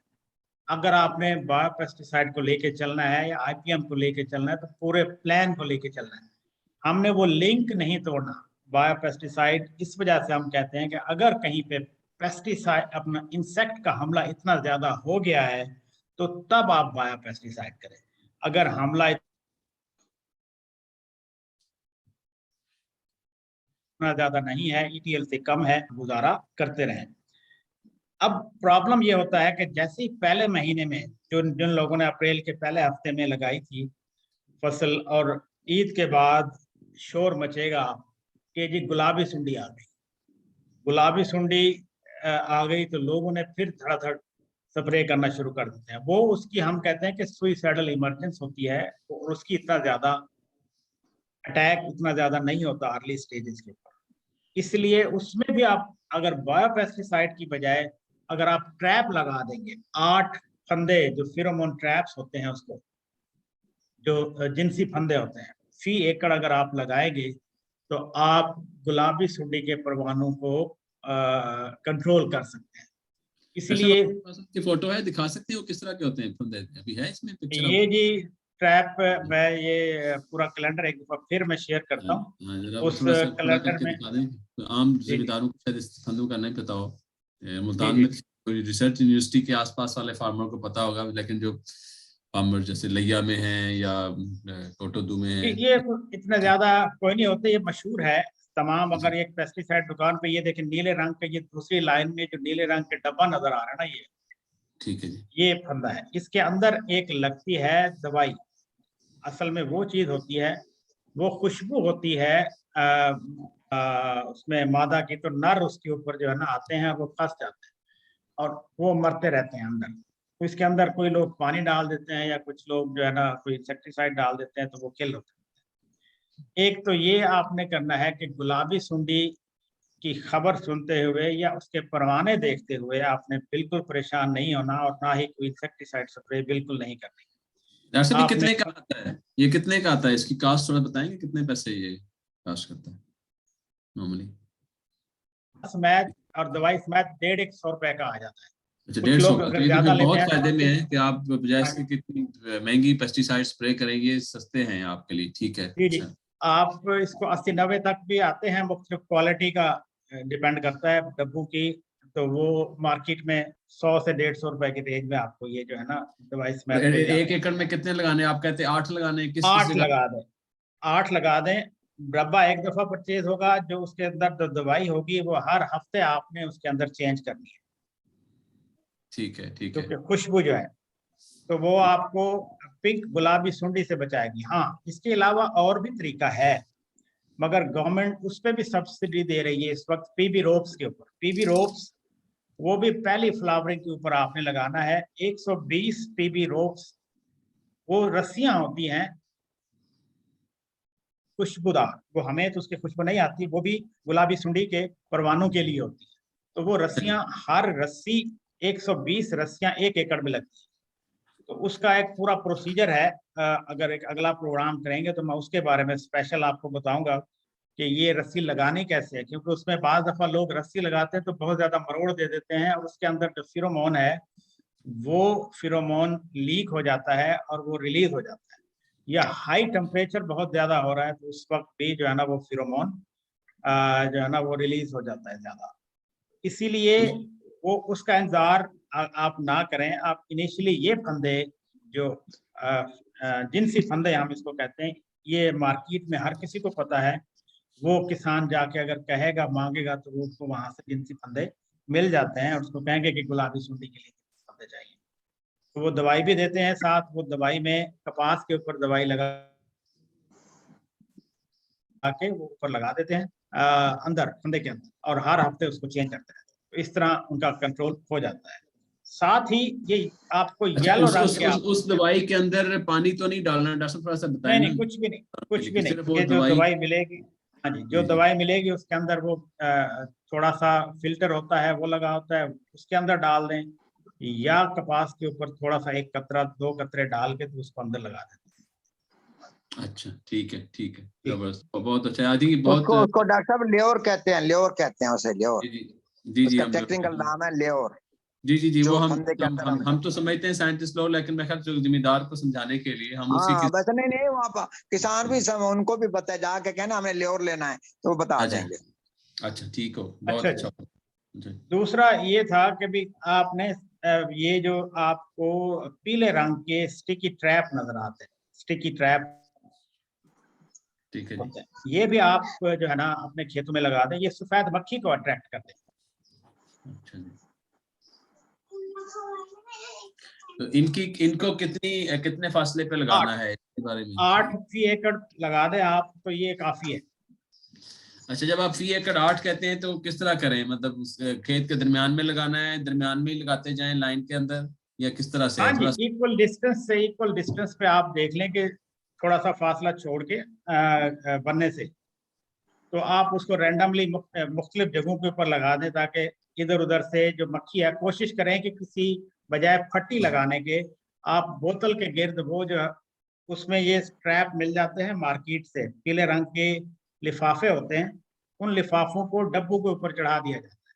अगर आपने बायो पेस्टिसाइड को लेके चलना है या आईपीएम को लेके चलना है तो पूरे प्लान को लेके चलना है। हमने वो लिंक नहीं तोड़ना। बायो पेस्टिसाइड इस वजह से हम कहते हैं कि अगर कहीं पे पेस्टिसाइड अपना इंसेक्ट का हमला इतना ज्यादा हो गया है तो तब आप बायो पेस्टिसाइड करें। अगर हमला इतना ज्यादा नहीं है, ईटीएल से कम है, गुजारा करते रहें। अब प्रॉब्लम ये होता है कि जैसे ही पहले महीने में जिन लोगों ने अप्रैल के पहले हफ्ते में लगाई थी फसल, और ईद के बाद शोर मचेगा कि जी गुलाबी सुंडी आ गई, गुलाबी सुंडी आ गई, तो लोगों ने फिर धड़ाधड़ स्प्रे करना शुरू कर देते हैं। वो उसकी हम कहते हैं कि सुइसाइडल इमरजेंस होती है, और उसकी इतना ज्यादा अटैक इतना ज्यादा नहीं होता अर्ली स्टेजेस के ऊपर। इसलिए उसमें भी आप अगर बायोपेस्टिसाइड की बजाय अगर आप ट्रैप लगा देंगे, 8 फंदे जो फेरोमोन ट्रैप्स होते हैं, उसको जो जिनसी फंदे होते हैं फी एकड़ अगर आप लगाएंगे तो आप गुलाबी सुंडी के परवानों को कंट्रोल कर सकते हैं। इसलिए की फोटो है, दिखा सकते हो किस तरह के होते हैं फंदे? अभी है इसमें पिक्चर? ये जी ट्रैप, मैं ये पूरा कैलेंडर एक दफा फिर मैं शेयर करता हूँ। उस कैलेंडर में तो आम जिम्मेदारों को शायद इस फंदों का नहीं पता हो। मुल्तान में कोई रिसर्च यूनिवर्सिटी के आसपास वाले फार्मर को पता होगा, लेकिन जो फार्मर जैसे लिया में हैं या कोटोदू में हैं, ये इतना ज्यादा कोई नहीं होते, ये मशहूर है तमाम। अगर एक पेस्टिसाइड दुकान पे ये देखें नीले रंग के, ये दूसरी लाइन में जो नीले रंग के डब्बा नजर आ रहा है ना, ये ठीक है जी, ये फंदा है। इसके अंदर एक लगती है दवाई, असल में वो चीज होती है, वो खुशबू होती है उसमें मादा की, तो नर उसके ऊपर जो है ना आते हैं, वो फंस जाते हैं और वो मरते रहते हैं अंदर। तो इसके अंदर कोई लोग पानी डाल देते हैं या कुछ लोग जो है ना कोई इंसेक्टिसाइड डाल देते हैं, तो वो किल होते हैं। एक तो ये आपने करना है कि गुलाबी सुंडी की खबर सुनते हुए या उसके परवाने देखते हुए आपने बिल्कुल परेशान नहीं होना, और ना ही कोई इंसेक्टिसाइड स्प्रे बिल्कुल नहीं करनी। डॉक्टर साहब कितने का आता है? ये कितने का आता है? इसकी कास्ट थोड़ा बताएंगे, कितने पैसे ये कास्ट करता है नॉर्मली? स्मैच और दवाई स्मैच 150 रुपए का आ जाता है। अच्छा, कुछ लोग 150 अगर का। ज्यादा तो लेते बहुत हैं फायदे में है कि आप बजाय इसके कितनी महंगी पेस्टिसाइड स्प्रे करेंगे, सस्ते हैं आपके लिए। ठीक है, जी जी, अच्छा। आप इसको 80-90 तक भी आते हैं, मुख्तलिफ क्वालिटी का डिपेंड करता है डब्बू की। तो वो मार्केट में 100 से 150 रुपए की रेंज में आपको ये जो है ना दवाई स्मैच मिल जाती है। 1 एकड़ में कितने लगाने? आप कहते हैं 8 लगाने, किस 8 जगह? लगा दें, 8 लगा दें। डब्बा एक दफा परचेज होगा, जो उसके अंदर जो दवाई होगी वो हर हफ्ते आपने उसके अंदर चेंज करनी है, ठीक है, ठीक है। क्योंकि खुशबू जो है तो वो आपको पिंक गुलाबी सुंडी से बचाएगी। हाँ, इसके अलावा और भी तरीका है, मगर गवर्नमेंट उस पर भी सब्सिडी दे रही है इस वक्त पीबी रोप्स के ऊपर। पीबी रोप्स वो भी पहली फ्लावरिंग के ऊपर आपने लगाना है। 120 पीबी रोप्स, वो रस्सियां होती हैं खुशबूदार, वो हमें तो उसकी खुशबू नहीं आती, वो भी गुलाबी सुंडी के परवानों के लिए होती है। तो वो रस्सियां, हर रस्सी 120 रस्सियां 1 एकड़ में लगती है। तो उसका एक पूरा प्रोसीजर है। अगर एक अगला प्रोग्राम करेंगे तो मैं उसके बारे में स्पेशल आपको बताऊंगा कि ये रस्सी लगानी कैसे है, क्योंकि उसमें बाज दफा लोग रस्सी लगाते हैं तो बहुत ज्यादा मरोड़ दे देते हैं, और उसके अंदर जो फिरोमोन है वो फिरोमोन लीक हो जाता है और वो रिलीज हो जाता है। या हाई टेम्परेचर बहुत ज्यादा हो रहा है तो उस वक्त भी जो है ना वो फिरोमोन जो है ना वो रिलीज हो जाता है ज्यादा। इसीलिए वो उसका इंतजार आप ना करें। आप इनिशियली ये फंदे जो जिनसी फंदे हम इसको कहते हैं, ये मार्केट में हर किसी को पता है। वो किसान जाके अगर कहेगा, मांगेगा, तो वो उसको वहां से जिनसी फंदे मिल जाते हैं, और उसको कहेंगे कि गुलाबी सुंडी के लिए फंदे चाहिए। तो वो दवाई भी देते हैं साथ, वो दवाई में कपास के ऊपर दवाई लगा के वो ऊपर लगा देते हैं अंदर फंदे के अंदर, और हर हफ्ते उसको चेंज करते हैं। तो इस तरह उनका कंट्रोल हो जाता है। साथ ही ये आपको अच्छा, येलो रंग के उस दवाई के अंदर पानी तो नहीं डालना डॉक्टर साहब, थोड़ा सा बताएं नहीं ना। नहीं, कुछ भी नहीं, कुछ भी नहीं। सिर्फ वो ये जो दवाई। दवाई मिलेगी, हाँ जी, जो जी जी। दवाई मिलेगी उसके अंदर वो थोड़ा सा फिल्टर होता है, वो लगा होता है, उसके अंदर डाल दें, या कपास के ऊपर थोड़ा सा 1 कतरा 2 कतरे डाल के तो उसको अंदर लगा दें। अच्छा ठीक है, ठीक है, ठीक। जबरदस्त, बहुत अच्छा। आई थिंक बहुत उसको उसको डॉक्टर साहब लेओर कहते हैं, लेओर कहते हैं उसे, लेओर। जी जी जी जी, उसका हम टेक्निकल नाम है लेओर, जी जी जी, वो जो हम फंदे के हम अंदर हम हम तो समझते हैं साइंटिस्ट लोग, लेकिन मैं ख्याल जो जिम्मेदार को समझाने के लिए हम उसी हाँ की। वैसे नहीं नहीं, वहाँ पर किसान भी सब, उनको भी पता है, जाके कहना हमें लेओर लेना है तो वो बता अच्छा देंगे। अच्छा, ठीक हो, बहुत अच्छा अच्छा। जी। जी दूसरा ये था कि भी आपने ये जो आपको पीले रंग के स्टिकी ट्रैप नजर आते हैं, स्टिकी ट्रैप ठीक है जी। होते हैं, ये भी आप जो है ना अपने खेतों में लगा दें, ये सफेद मक्खी को अट्रैक्ट करते हैं। अच्छा जी। तो इनको कितने फासले पे लगाना 8 है, इसके बारे में। 8 फी एकड़ लगा दें आप तो ये काफी है। अच्छा, जब आप फी एकड़ 8 कहते हैं तो किस तरह करें, मतलब खेत के दरमियान में लगाना है, दरमियान में ही लगाते जाएं लाइन के अंदर, या किस तरह से हाँ है जी, थोड़ा। इक्वल डिस्टेंस पे आप देख लें कि थोड़ा सा फासला छोड़ के बनने से, तो आप उसको रैंडमली मुख्तलिफ जगहों के ऊपर लगा दें, ताकि इधर उधर से जो मक्खी है, कोशिश करें कि किसी बजाय फट्टी लगाने के आप बोतल के गिर्द वो जो है, उसमें ये ट्रैप मिल जाते हैं मार्केट से, पीले रंग के लिफाफे होते हैं, उन लिफाफों को डब्बों के ऊपर चढ़ा दिया जाता है,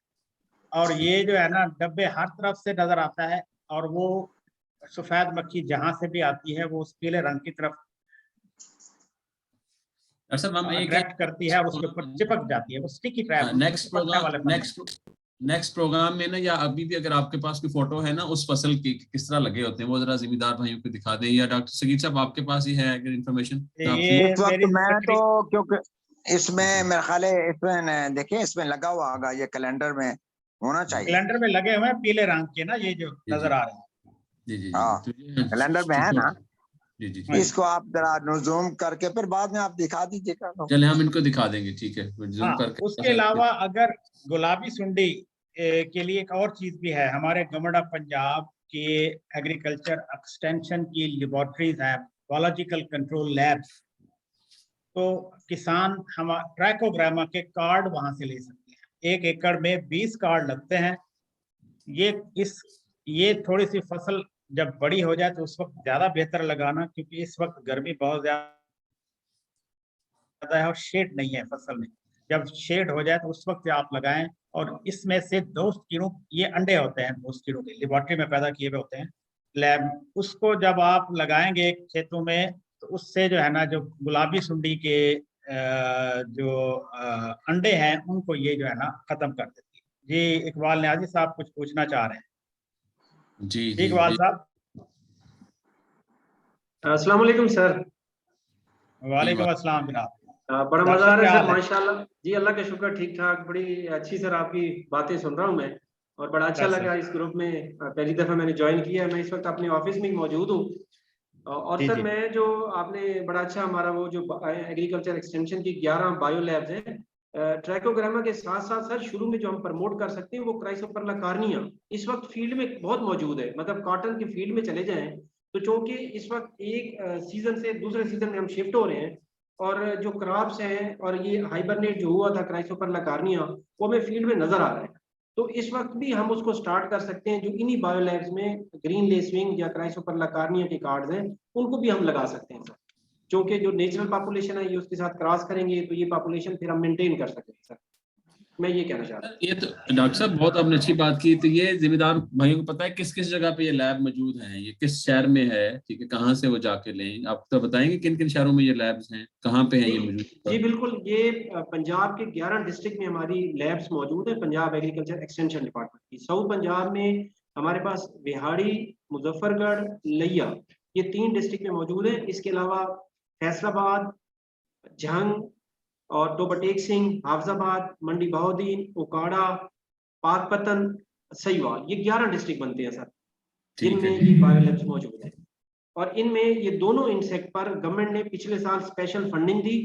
और ये जो है ना डब्बे हर तरफ से नजर आता है, और वो सफेद मक्खी जहां से भी आती है वो उस पीले रंग की तरफ अच्छा, हम एक अट्रैक्ट करती है और उसके ऊपर चिपक जाती है, वो स्टिकी ट्रैप, नेक्स्ट चिपकने वाले प्रोग्राम फंदे। नेक्स्ट प्रोग्राम में ना, या अभी भी अगर आपके पास कोई फोटो है ना उस फसल की कि किस तरह लगे होते हैं, वो जरा जिम्मेदार भाइयों को दिखा दें, या डॉक्टर सगीर साहब आपके पास ही है अगर इन्फॉर्मेशन तो आप ये इस वक्त मेरी मैं तो, क्योंकि इसमें अच्छा मेरा ख्याल है, इसमें देखिए इसमें लगा हुआ होगा, ये कैलेंडर में होना चाहिए। कैलेंडर में लगे हुए हैं पीले रंग के ना, ये जो जी जी नजर आ रहे हैं। जी जी जी, हाँ तो ये कैलेंडर में है ना, जी जी हाँ जी, जी। इसको आप जरा जूम करके फिर बाद में आप दिखा दीजिएगा तो। चले हम इनको दिखा देंगे, ठीक है, जूम हाँ, करके उसके अलावा अगर गुलाबी सुंडी के लिए एक और चीज भी है, हमारे गवर्नमेंट ऑफ पंजाब के एग्रीकल्चर एक्सटेंशन की लेबोरेटरीज हैं, बायोलॉजिकल कंट्रोल लैब्स, तो किसान हम ट्राइकोग्रामा के कार्ड वहां से ले सकते हैं। 1 एकड़ में 20 कार्ड लगते हैं। ये इस ये थोड़ी सी फसल जब बड़ी हो जाए तो उस वक्त ज्यादा बेहतर लगाना, क्योंकि इस वक्त गर्मी बहुत ज्यादा है और शेड नहीं है फसल में। जब शेड हो जाए तो उस वक्त आप लगाएं, और इसमें से दोस्त कीड़ों, ये अंडे होते हैं दोस्त कीड़ों के, लेबोरेटरी में पैदा किए हुए होते हैं लैब, उसको जब आप लगाएंगे खेतों में तो उससे जो है ना, जो गुलाबी सुंडी के जो अंडे हैं उनको ये जो है ना खत्म कर देती है। जी इकबाल न्याजी साहब कुछ पूछना चाह रहे हैं। जी जी जी इकबाल जी। साहब। अस्सलाम वालेकुम सर। वालेकुम अस्सलाम जनाब। बड़ा मजा डॉक्टर आ साहब रहा क्या है सर, हाल है? माशाल्लाह जी, अल्लाह का शुक्र, ठीक ठाक, बड़ी अच्छी सर आपकी बातें सुन रहा हूँ मैं, और बड़ा अच्छा अच्छा लगा इस ग्रुप में। पहली दफा मैंने ज्वाइन किया है, मैं इस वक्त अपने ऑफिस में ही मौजूद हूँ। और जी सर जी मैं जो आपने बड़ा अच्छा, हमारा वो जो एग्रीकल्चर एक्सटेंशन की 11 बायो लैब्स हैं, ट्रैकोग्रामा के साथ साथ सर शुरू में जो हम प्रमोट कर सकते हैं वो क्राइसोपरला कार्निया इस वक्त फील्ड में बहुत मौजूद है। मतलब कॉटन की फील्ड में चले जाएं तो चूंकि इस वक्त एक सीजन से दूसरे सीजन में हम शिफ्ट हो रहे हैं, और जो क्रॉप्स हैं और ये हाइबरनेट जो हुआ था क्राइसोपरला कार्निया, वो हमें फील्ड में नजर आ रहा है। तो इस वक्त भी हम उसको स्टार्ट कर सकते हैं, जो इन्हीं बायोलैब्स में ग्रीन लेसविंग या क्राइसोपरला कार्निया के कार्ड्स हैं उनको भी हम लगा सकते हैं सर, क्योंकि जो नेचुरल पॉपुलेशन है ये उसके साथ क्रॉस करेंगे तो ये पॉपुलेशन फिर हम मेंटेन कर सकते हैं सर। मैं ये कहना चाहता हूँ। ये तो डॉक्टर साहब बहुत आपने अच्छी बात की। तो ये जिम्मेदार भाइयों को पता है किस किस जगह पे ये लैब मौजूद हैं, ये किस शहर में है, ठीक है, कहाँ से वो जाके लें, आप तो बताएंगे किन किन शहरों में ये लैब्स हैं, कहाँ पे हैं ये जी मौजूद। बिल्कुल, ये पंजाब के 11 डिस्ट्रिक्ट में हमारी लैब्स मौजूद है, पंजाब एग्रीकल्चर एक्सटेंशन डिपार्टमेंट की। साउथ पंजाब में हमारे पास बिहाड़ी, मुजफ्फरगढ़, लिया, ये 3 डिस्ट्रिक्ट में मौजूद है। इसके अलावा फैसलाबाद, झंग और दोबटेक सिंह, हाफजाबाद, मंडी बहाउद्दीन, उकाड़ा, पाकपतन, सहीवाल, ये 11 डिस्ट्रिक्ट बनते हैं सर। जिनमें ये बायोलैब्स मौजूद हैं। और इनमें ये दोनों इंसेक्ट पर गवर्नमेंट ने पिछले साल स्पेशल फंडिंग दी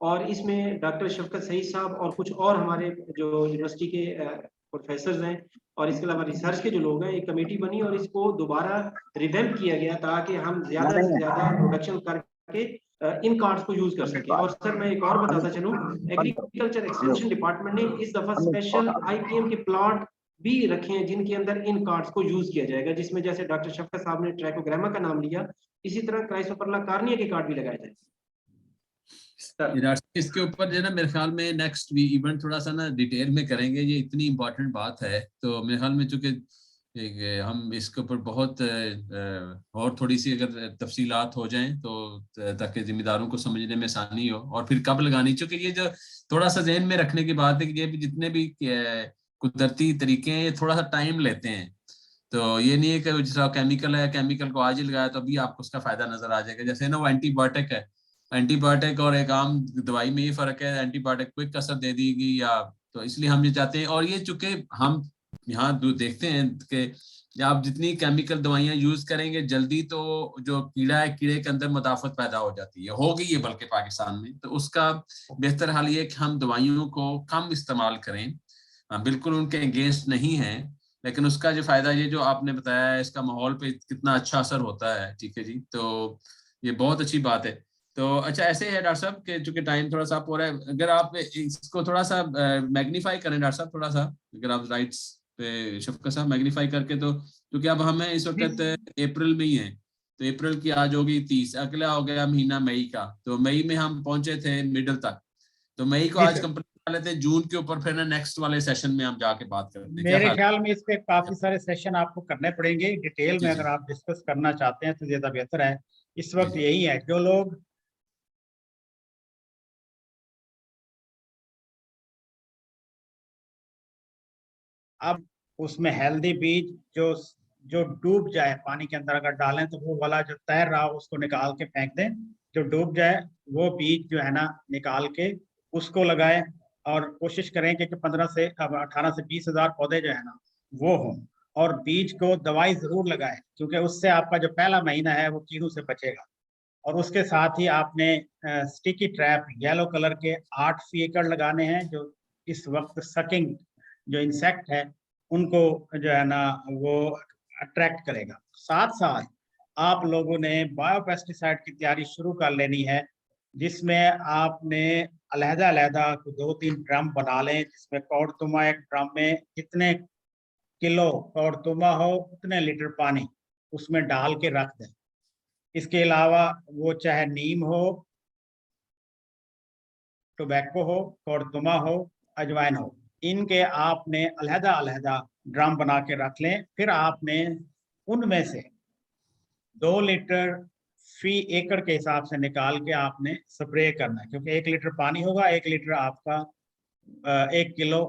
और इसमें डॉक्टर शफकत सईद साहब और कुछ और हमारे जो यूनिवर्सिटी के प्रोफेसर हैं और इसके अलावा रिसर्च के जो लोग हैं, एक कमेटी बनी और इसको दोबारा रिवैम्प किया गया ताकि हम ज्यादा से ज्यादा प्रोडक्शन करके इन कार्ड्स को यूज कर सके। और सर मैं एक और बताता चलूं, एग्रीकल्चर एक्सटेंशन डिपार्टमेंट ने इस दफा स्पेशल IPM के प्लॉट भी रखे हैं जिनके अंदर इन कार्ड्स को यूज किया जाएगा, जिसमें जैसे डॉक्टर शफकत साहब ने ट्रैकोग्रामा का नाम लिया, इसी तरह क्राइसोपरला कार्निया के कार्ड भी लगाए जाए। इसके ऊपर जो है ना मेरे ख्याल में नेक्स्ट वी इवेंट थोड़ा सा ना डिटेल में करेंगे, ये इतनी इंपॉर्टेंट बात है। तो मेरे ख्याल में चूंकि हम इसके ऊपर बहुत और थोड़ी सी अगर तफसीलात हो जाएं तो ताकि जिम्मेदारों को समझने में आसानी हो और फिर कब लगानी, चूंकि ये जो थोड़ा सा जहन में रखने की बात है कि ये भी जितने भी कुदरती तरीके हैं ये थोड़ा सा टाइम लेते हैं। तो ये नहीं है कि जैसा केमिकल है, केमिकल को आज ही लगाया तो अभी आपको उसका फायदा नजर आ जाएगा। जैसे ना वो एंटीबायोटिक है, एंटीबायोटिक और एक आम दवाई में ये फर्क है, एंटीबायोटिक क्विक असर दे देगी या, तो इसलिए हम ये चाहते हैं। और ये चूंकि हम यहाँ देखते हैं कि आप जितनी केमिकल दवाइयाँ यूज करेंगे जल्दी तो जो कीड़ा है कीड़े के अंदर मुदाफत पैदा हो जाती है, हो गई है बल्कि पाकिस्तान में। तो उसका बेहतर हाल ये कि हम दवाइयों को कम इस्तेमाल करें। बिल्कुल उनके अगेंस्ट नहीं है, लेकिन उसका जो फायदा ये जो आपने बताया है इसका माहौल पे कितना अच्छा असर होता है। ठीक है जी, तो ये बहुत अच्छी बात है। तो अच्छा ऐसे है डॉक्टर साहब कि चूंकि टाइम थोड़ा सा हो रहा है, अगर आप इसको थोड़ा सा मैग्नीफाई करें डॉक्टर साहब, थोड़ा सा अगर आप राइट्स पे शफकत साहब मैग्नीफाई करके, तो क्योंकि अब हमें इस वक्त अप्रैल में ही है, तो अप्रैल की आज होगी 30, अगला हो गया महीना मई का। तो मई में हम पहुंचे थे मिडल तक, तो मई को आज कंप्लीट कर लेते हैं, जून के ऊपर फिर ना नेक्स्ट वाले सेशन में हम जाके बात करते हैं। मेरे ख्याल में इस पे काफी सारे सेशन आपको करने पड़ेंगे डिटेल में, अगर आप डिस्कस करना चाहते हैं तो ज्यादा बेहतर है। इस वक्त यही है, जो लोग अब उसमें हेल्दी बीज जो जो डूब जाए पानी के अंदर अगर डालें तो वो वाला जो तैर रहा हो उसको निकाल के फेंक दें, जो डूब जाए वो बीज जो है ना निकाल के उसको लगाएं। और कोशिश करें कि 18 से 20 हजार पौधे जो है ना वो हों, और बीज को दवाई जरूर लगाएं क्योंकि उससे आपका जो पहला महीना है वो कीड़ों से बचेगा। और उसके साथ ही आपने स्टिकी ट्रैप येलो कलर के 8 एकड़ लगाने हैं, जो इस वक्त सकिंग जो इंसेक्ट है उनको जो है ना वो अट्रैक्ट करेगा। साथ साथ आप लोगों ने बायोपेस्टिसाइड की तैयारी शुरू कर लेनी है, जिसमें आपने अलहदा 2-3 ड्रम बना लें, जिसमें कौड़तुमा एक ड्रम में कितने किलो कौड़तुमा हो उतने लीटर पानी उसमें डाल के रख दें। इसके अलावा वो चाहे नीम हो, टोबैको हो, कौड़तुमा हो, अजवाइन हो, इनके आपने अलहदा ड्रम बना के रख लें। फिर आपने उनमें से 2 लीटर फी एकड़ के हिसाब से निकाल के आपने स्प्रे करना है, क्योंकि 1 लीटर पानी होगा, 1 लीटर आपका 1 किलो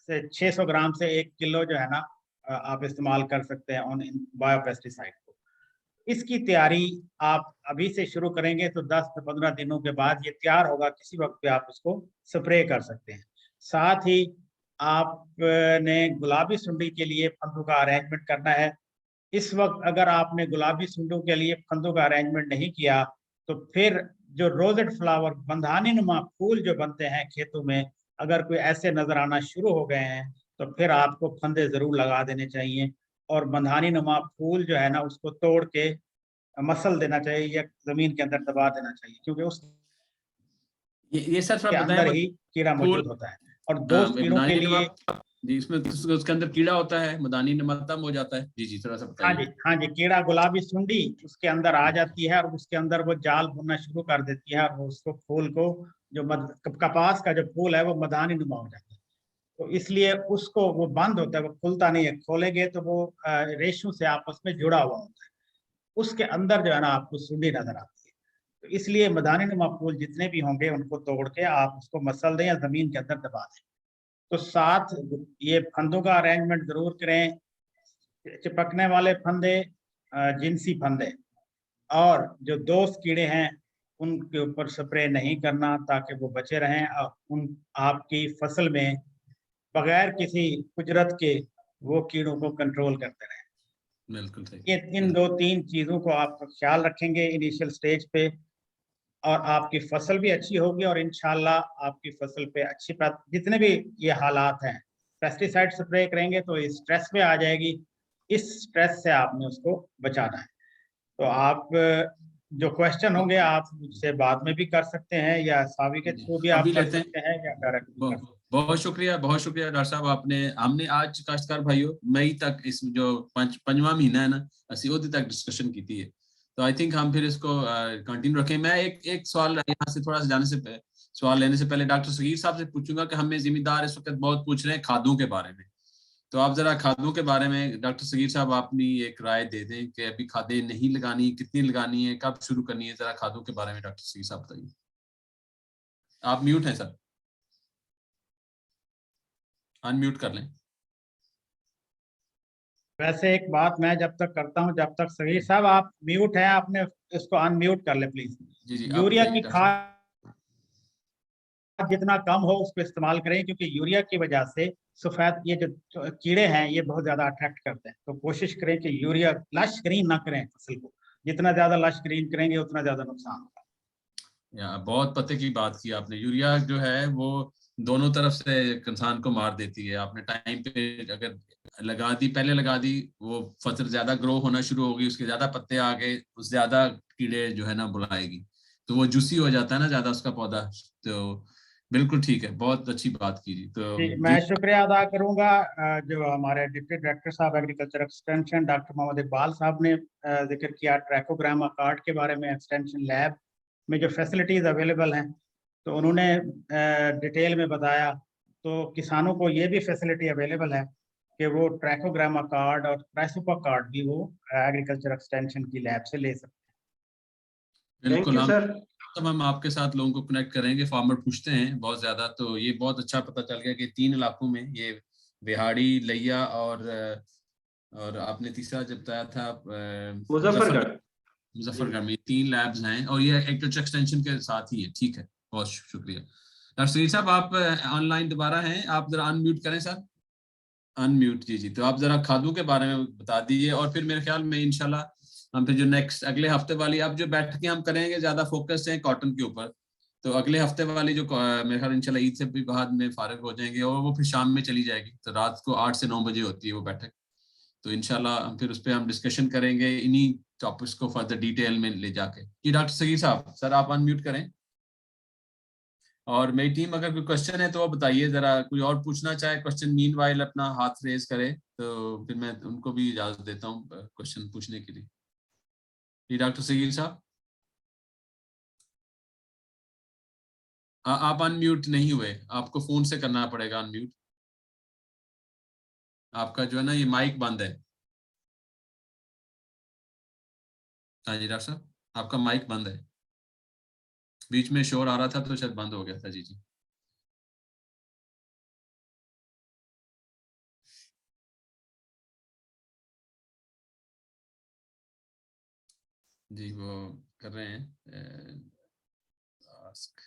से 600 ग्राम से 1 किलो जो है ना आप इस्तेमाल कर सकते हैं ऑन बायोपेस्टिसाइड को। इसकी तैयारी आप अभी से शुरू करेंगे तो 10 से 15 दिनों के बाद ये तैयार होगा, किसी वक्त पे आप उसको स्प्रे कर सकते हैं। साथ ही आपने गुलाबी सुंडी के लिए फंदों का अरेंजमेंट करना है। इस वक्त अगर आपने गुलाबी सुंडों के लिए फंदों का अरेंजमेंट नहीं किया तो फिर जो रोजेट फ्लावर बंधानी नुमा फूल जो बनते हैं खेतों में, अगर कोई ऐसे नजर आना शुरू हो गए हैं तो फिर आपको फंदे जरूर लगा देने चाहिए और बंधानी नुमा फूल जो है ना उसको तोड़ के मसल देना चाहिए या जमीन के अंदर दबा देना चाहिए, क्योंकि उस ये सर थोड़ा अंदर ही कीड़ा मौजूद होता है। और 2 कीड़ों के लिए जी, इसमें उसके अंदर कीड़ा होता है, मदानी नमतम हो जाता है। जी थोड़ा सा बताइए। हाँ जी, कीड़ा गुलाबी सुंडी उसके अंदर आ जाती है और उसके अंदर वो जाल बुनना शुरू कर देती है और वो उसको फूल को जो कपास का जो फूल है वो मदानी नुमा हो जाता है। तो इसलिए उसको वो बंद होता है, वो खुलता नहीं है। खोलेंगे तो वो रेशों से आपस में जुड़ा हुआ होता है, उसके अंदर जो है ना आपको सुंडी नजर आती है। तो इसलिए मदानी नुमा फूल जितने भी होंगे उनको तोड़ के आप उसको मसल दें या जमीन के अंदर दबा दें। तो साथ ये फंदों का अरेंजमेंट जरूर करें, चिपकने वाले फंदे, जिनसी फंदे, और जो दोस्त कीड़े हैं उनके ऊपर स्प्रे नहीं करना ताकि वो बचे रहें। उन आपकी फसल में बगैर किसी कुदरत के वो कीड़ों को कंट्रोल करते रहें। बिल्कुल सही। ये इन 2-3 चीजों को आप ख्याल रखेंगे इनिशियल स्टेज पे, और आपकी फसल भी अच्छी होगी, और इंशाल्लाह आपकी फसल पे अच्छी जितने भी ये हालात हैं, पेस्टिसाइड स्प्रे करेंगे तो इस स्ट्रेस पे आ जाएगी, इस स्ट्रेस से आपने उसको बचाना है। तो आप जो क्वेश्चन होंगे आप मुझसे बाद में भी कर सकते हैं, या सावी के थ्रू भी आप अभी कर लेते हैं। सकते हैं, या डायरेक्ट कर सकते हैं। बहुत शुक्रिया डॉक्टर साहब। हमने आज काश्तकार भाइयों मई तक इस जो पंजवा महीना है ना, असी ओदे तक डिस्कशन की थी। तो आई थिंक हम फिर इसको कंटिन्यू रखें। मैं एक सवाल यहाँ से थोड़ा सा जाने से सवाल लेने से पहले डॉक्टर सगीर साहब से पूछूंगा कि हमें जिम्मेदार इस वक्त बहुत पूछ रहे हैं खादों के बारे में। तो आप जरा खादों के बारे में डॉक्टर सगीर साहब अपनी एक राय दे दें कि अभी खादें नहीं लगानी, कितनी लगानी है, कब शुरू करनी है, जरा खादों के बारे में डॉक्टर सगीर साहब बताइए। आप म्यूट हैं सर, अनम्यूट कर लें। वैसे एक बात मैं जब तक करता हूं, जब तक सगीर साहब आप म्यूट हैं, आपने इसको अनम्यूट कर ले प्लीज। जी आप यूरिया बताइए की डॉक्टर साहब। खाद जितना कम हो उसको इस्तेमाल करें, क्योंकि यूरिया की वजह से सफेद ये जो कीड़े हैं ये बहुत ज्यादा अट्रैक्ट करते हैं। तो कोशिश करें कि यूरिया लश ग्रीन ना करें फसल को, जितना ज्यादा लश ग्रीन करेंगे उतना ज्यादा नुकसान होगा। बहुत पते की बात की आपने। यूरिया जो है वो दोनों तरफ से इंसान को मार देती है। आपने टाइम पे अगर लगा दी, पहले लगा दी, वो फसल ज्यादा ग्रो होना शुरू होगी, उसके ज्यादा पत्ते आ गए, उस ज्यादा कीड़े जो है ना बुलाएगी, तो वो जूसी हो जाता है ना ज्यादा उसका पौधा। तो बिल्कुल ठीक है, बहुत अच्छी बात की जी। तो जी, मैं शुक्रिया अदा करूंगा जो हमारे डिप्टी डायरेक्टर साहब agriculture extension doctor Mohammad Iqbal साहब ने जिक्र किया ट्रैकोग्रामा कार्ड के बारे में। एक्सटेंशन लैब में जो फैसिलिटीज अवेलेबल हैं तो उन्होंने डिटेल में बताया। तो किसानों को ये भी फैसिलिटी अवेलेबल है कि वो ट्रैकोग्रामा कार्ड और क्राइसोपा कार्ड भी वो एग्रीकल्चर एक्सटेंशन की लैब से ले सकते थैंक बिल्कुल। You sir. हम आपके साथ लोगों को कनेक्ट करेंगे। फार्मर पूछते हैं बहुत ज्यादा, तो ये बहुत अच्छा पता चल गया कि 3 इलाकों में ये बिहाड़ी, लैया और आपने तीसरा जब बताया था मुजफ्फरगढ़। मुजफ्फरगढ़ में 3 लैब्स हैं, और ये एग्रीकल्चर एक्सटेंशन के साथ ही है। ठीक है, बहुत शुक्रिया। डॉक्टर सलीम साहब आप ऑनलाइन दोबारा हैं, आप जरा अनम्यूट करें सर। अनम्यूट, जी। तो आप जरा खादों के बारे में बता दीजिए, और फिर मेरे ख्याल में इंशाल्लाह हम फिर जो नेक्स्ट अगले हफ्ते वाली अब जो बैठकें हम करेंगे ज्यादा फोकस है कॉटन के ऊपर। तो अगले हफ्ते वाली जो मेरे ख्याल इंशाल्लाह ईद से भी बाद में फारिग हो जाएंगे, और वो फिर शाम में चली जाएगी। तो रात को 8 से 9 बजे होती है वो बैठक। तो इंशाल्लाह हम फिर उस पर हम डिस्कशन करेंगे इन्हीं टॉपिक्स को फर्दर डिटेल में ले जाके। जी डॉक्टर सगीर साहब, सर आप अनम्यूट करें। और मेरी टीम अगर कोई क्वेश्चन है तो वो बताइए, जरा कोई और पूछना चाहे क्वेश्चन मीन वाइल अपना हाथ रेज करे, तो फिर मैं उनको भी इजाजत देता हूँ क्वेश्चन पूछने के लिए। जी डॉक्टर सगीर साहब, आप अनम्यूट नहीं हुए, आपको फोन से करना पड़ेगा अनम्यूट। आपका जो है ना ये माइक बंद है। हाँ जी डॉक्टर साहब, आपका माइक बंद है। बीच में शोर आ रहा था तो शायद बंद हो गया था। जी जी वो कर रहे हैं ask।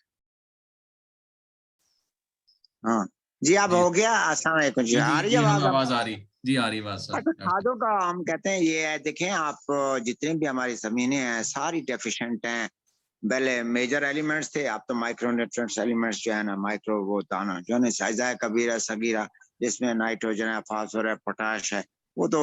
हाँ जी, अब जी हो गया। अस्सलाम वालेकुम जी, आ रही है हम आवाज? आवाज आ रही जी, आ रही आवाज सर। अच्छा, खादों का हम कहते हैं ये है, देखें आप जितनी भी हमारी जमीनें हैं सारी डेफिशिएंट हैं। पहले मेजर एलिमेंट्स थे, अब तो माइक्रो न्यूट्रिएंट्स एलिमेंट्स जो है ना, माइक्रो वो दाना जो है साइजा कबीरा सगीरा, जिसमें नाइट्रोजन है, फास्फोरस है, पोटाश है, वो तो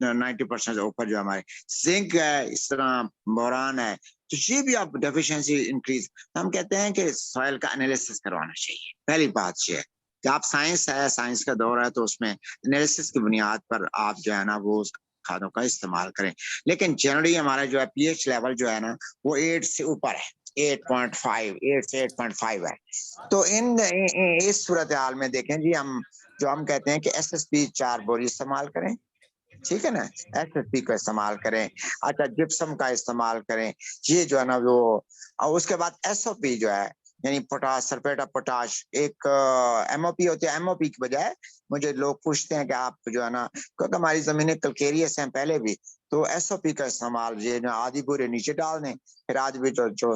90% ऊपर जो हमारे जिंक है, इस तरह बोरान है। तो ये भी आप डेफिशिएंसी इंक्रीज, हम कहते हैं कि सॉइल का एनालिसिस करवाना चाहिए। पहली बात ये है कि आप साइंस है, साइंस का दौर है, तो उसमें एनालिसिस की बुनियाद पर आप जो है ना वो खादों का इस्तेमाल करें। लेकिन जनरली हमारा जो है पीएच लेवल जो है ना वो 8 से ऊपर है, 8.5, 8 से 8.5 है। तो इस सूरत हाल में देखें जी, हम कहते हैं कि एसएसपी 4 बोरी इस्तेमाल करें, ठीक है ना, एसएसपी का इस्तेमाल करें। अच्छा, जिप्सम का इस्तेमाल करें, ये जो है ना वो। और उसके बाद एसओपी जो है, यानी पोटाश, सल्फेट ऑफ पोटाश, एक MOP होती है। MOP की बजाय मुझे लोग पूछते हैं कि आप जो है ना, क्योंकि हमारी जमीनें कलकेरियस हैं पहले भी, तो SOP का इस्तेमाल, ये आधी बोरे नीचे डाल दें, फिर आधी भी जो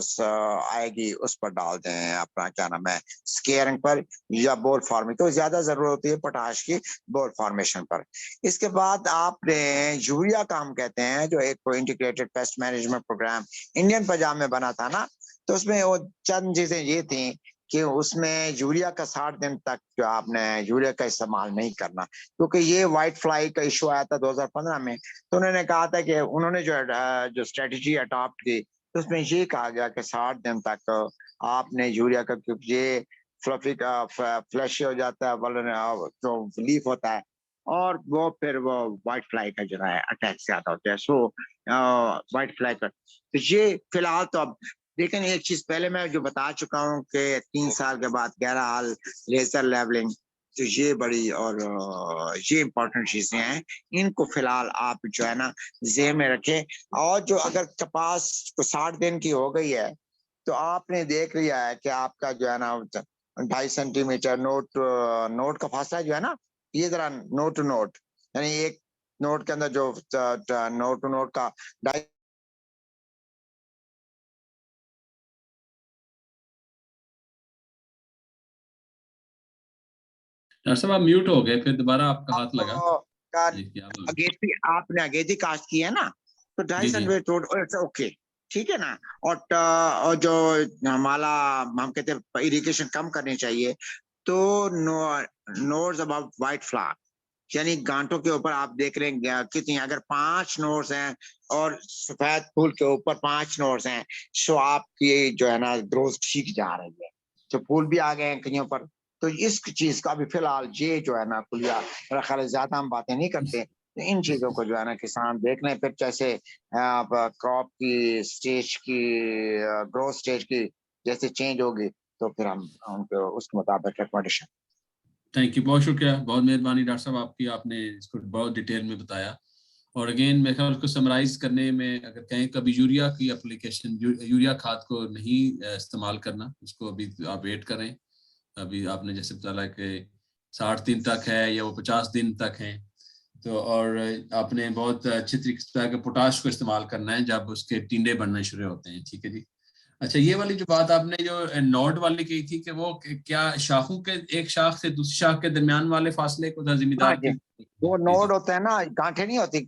आएगी उस पर डाल दें, अपना क्या नाम है, स्केयरिंग पर या बोल फार्मिंग, तो ज्यादा जरूरत होती है पोटाश की बोल फॉर्मेशन पर। इसके बाद आपने यूरिया का हम कहते हैं, जो एक integrated pest management programme Indian Punjab में बना था ना, तो उसमें वो चंद चीजें ये थी कि उसमें यूरिया का 60 दिन तक जो आपने यूरिया का इस्तेमाल नहीं करना, क्योंकि ये व्हाइट फ्लाई का इशू आया था 2015 में। तो उन्होंने कहा था कि उन्होंने जो स्ट्रेटजी अडॉप्ट की, तो उसमें ये कहा गया कि 60 दिन तक आपने यूरिया का, क्योंकि ये फ्लफी का फ्लैशी हो जाता है, जो लीफ होता है, और वो फिर वो व्हाइट फ्लाई का जो है अटैक ज्यादा होता है। सो व्हाइट फ्लाई का, तो ये फिलहाल तो अब लेकिन एक चीज पहले मैं जो बता चुका हूँ कि 3 साल के बाद 11 हाल लेजर लेवलिंग, तो ये बड़ी और ये इम्पोर्टेंट चीजें हैं, इनको फिलहाल आप जो है ना ज़हन में रखें। और जो अगर कपास को 60 दिन की हो गई है, तो आपने देख लिया है कि आपका जो है ना 2.5 सेंटीमीटर नोट का फासला जो है ना, ये जरा नोट टू नोट, यानी एक नोट के अंदर जो नोट टू नोट का डॉक्टर साहब आप म्यूट हो गए, फिर दोबारा आपका हाथ लगा जी, क्या बोल रहे अगेती आपने अगेती कास्ट की है ना, तो 2.5 जी। सेंटीमीटर ओके, ठीक है ना। और जो हमारा हम कहते हैं इरिगेशन कम करनी चाहिए, तो नोड्स अबाउट व्हाइट फ्लावर, यानी गांठों के ऊपर आप देख रहे हैं कितनी, अगर 5 नोड्स हैं और सफेद फूल के ऊपर 5 नोड्स हैं, सो आपकी जो है ना ग्रोथ ठीक जा रही है, जो फूल भी आ गए हैं कहीं पर। तो इस चीज का भी फिलहाल ये जो है ना कुलिया, मेरा ख्याल है ज्यादा हम बातें नहीं करते, तो इन चीजों को जो है ना किसान देख लें, फिर जैसे क्रॉप की स्टेज की, ग्रोथ स्टेज की जैसे चेंज होगी, तो फिर हम उनको उसके मुताबिक रिकमेंडेशन। थैंक यू, बहुत शुक्रिया, बहुत मेहरबानी डॉक्टर साहब आपकी, आपने इसको बहुत डिटेल में बताया। और अगेन मैं ख्याल उसको समराइज करने में अगर कहें, कभी यूरिया की एप्लीकेशन, यूरिया खाद को नहीं इस्तेमाल करना, उसको अभी आप वेट करें। अभी आपने जैसे बताया कि 60 दिन तक है या वो 50 दिन तक है, तो और आपने बहुत अच्छे तरीके से पोटाश को इस्तेमाल करना है जब उसके टिंडे बनना शुरू होते हैं। ठीक है जी। अच्छा, ये वाली जो बात आपने जो नोड वाली कही थी कि वो क्या शाखों के, एक शाख से दूसरी शाख के दरमियान वाले फासले को जिम्मेदार जी, वो जी नोड होता है ना, गांठे नहीं होती,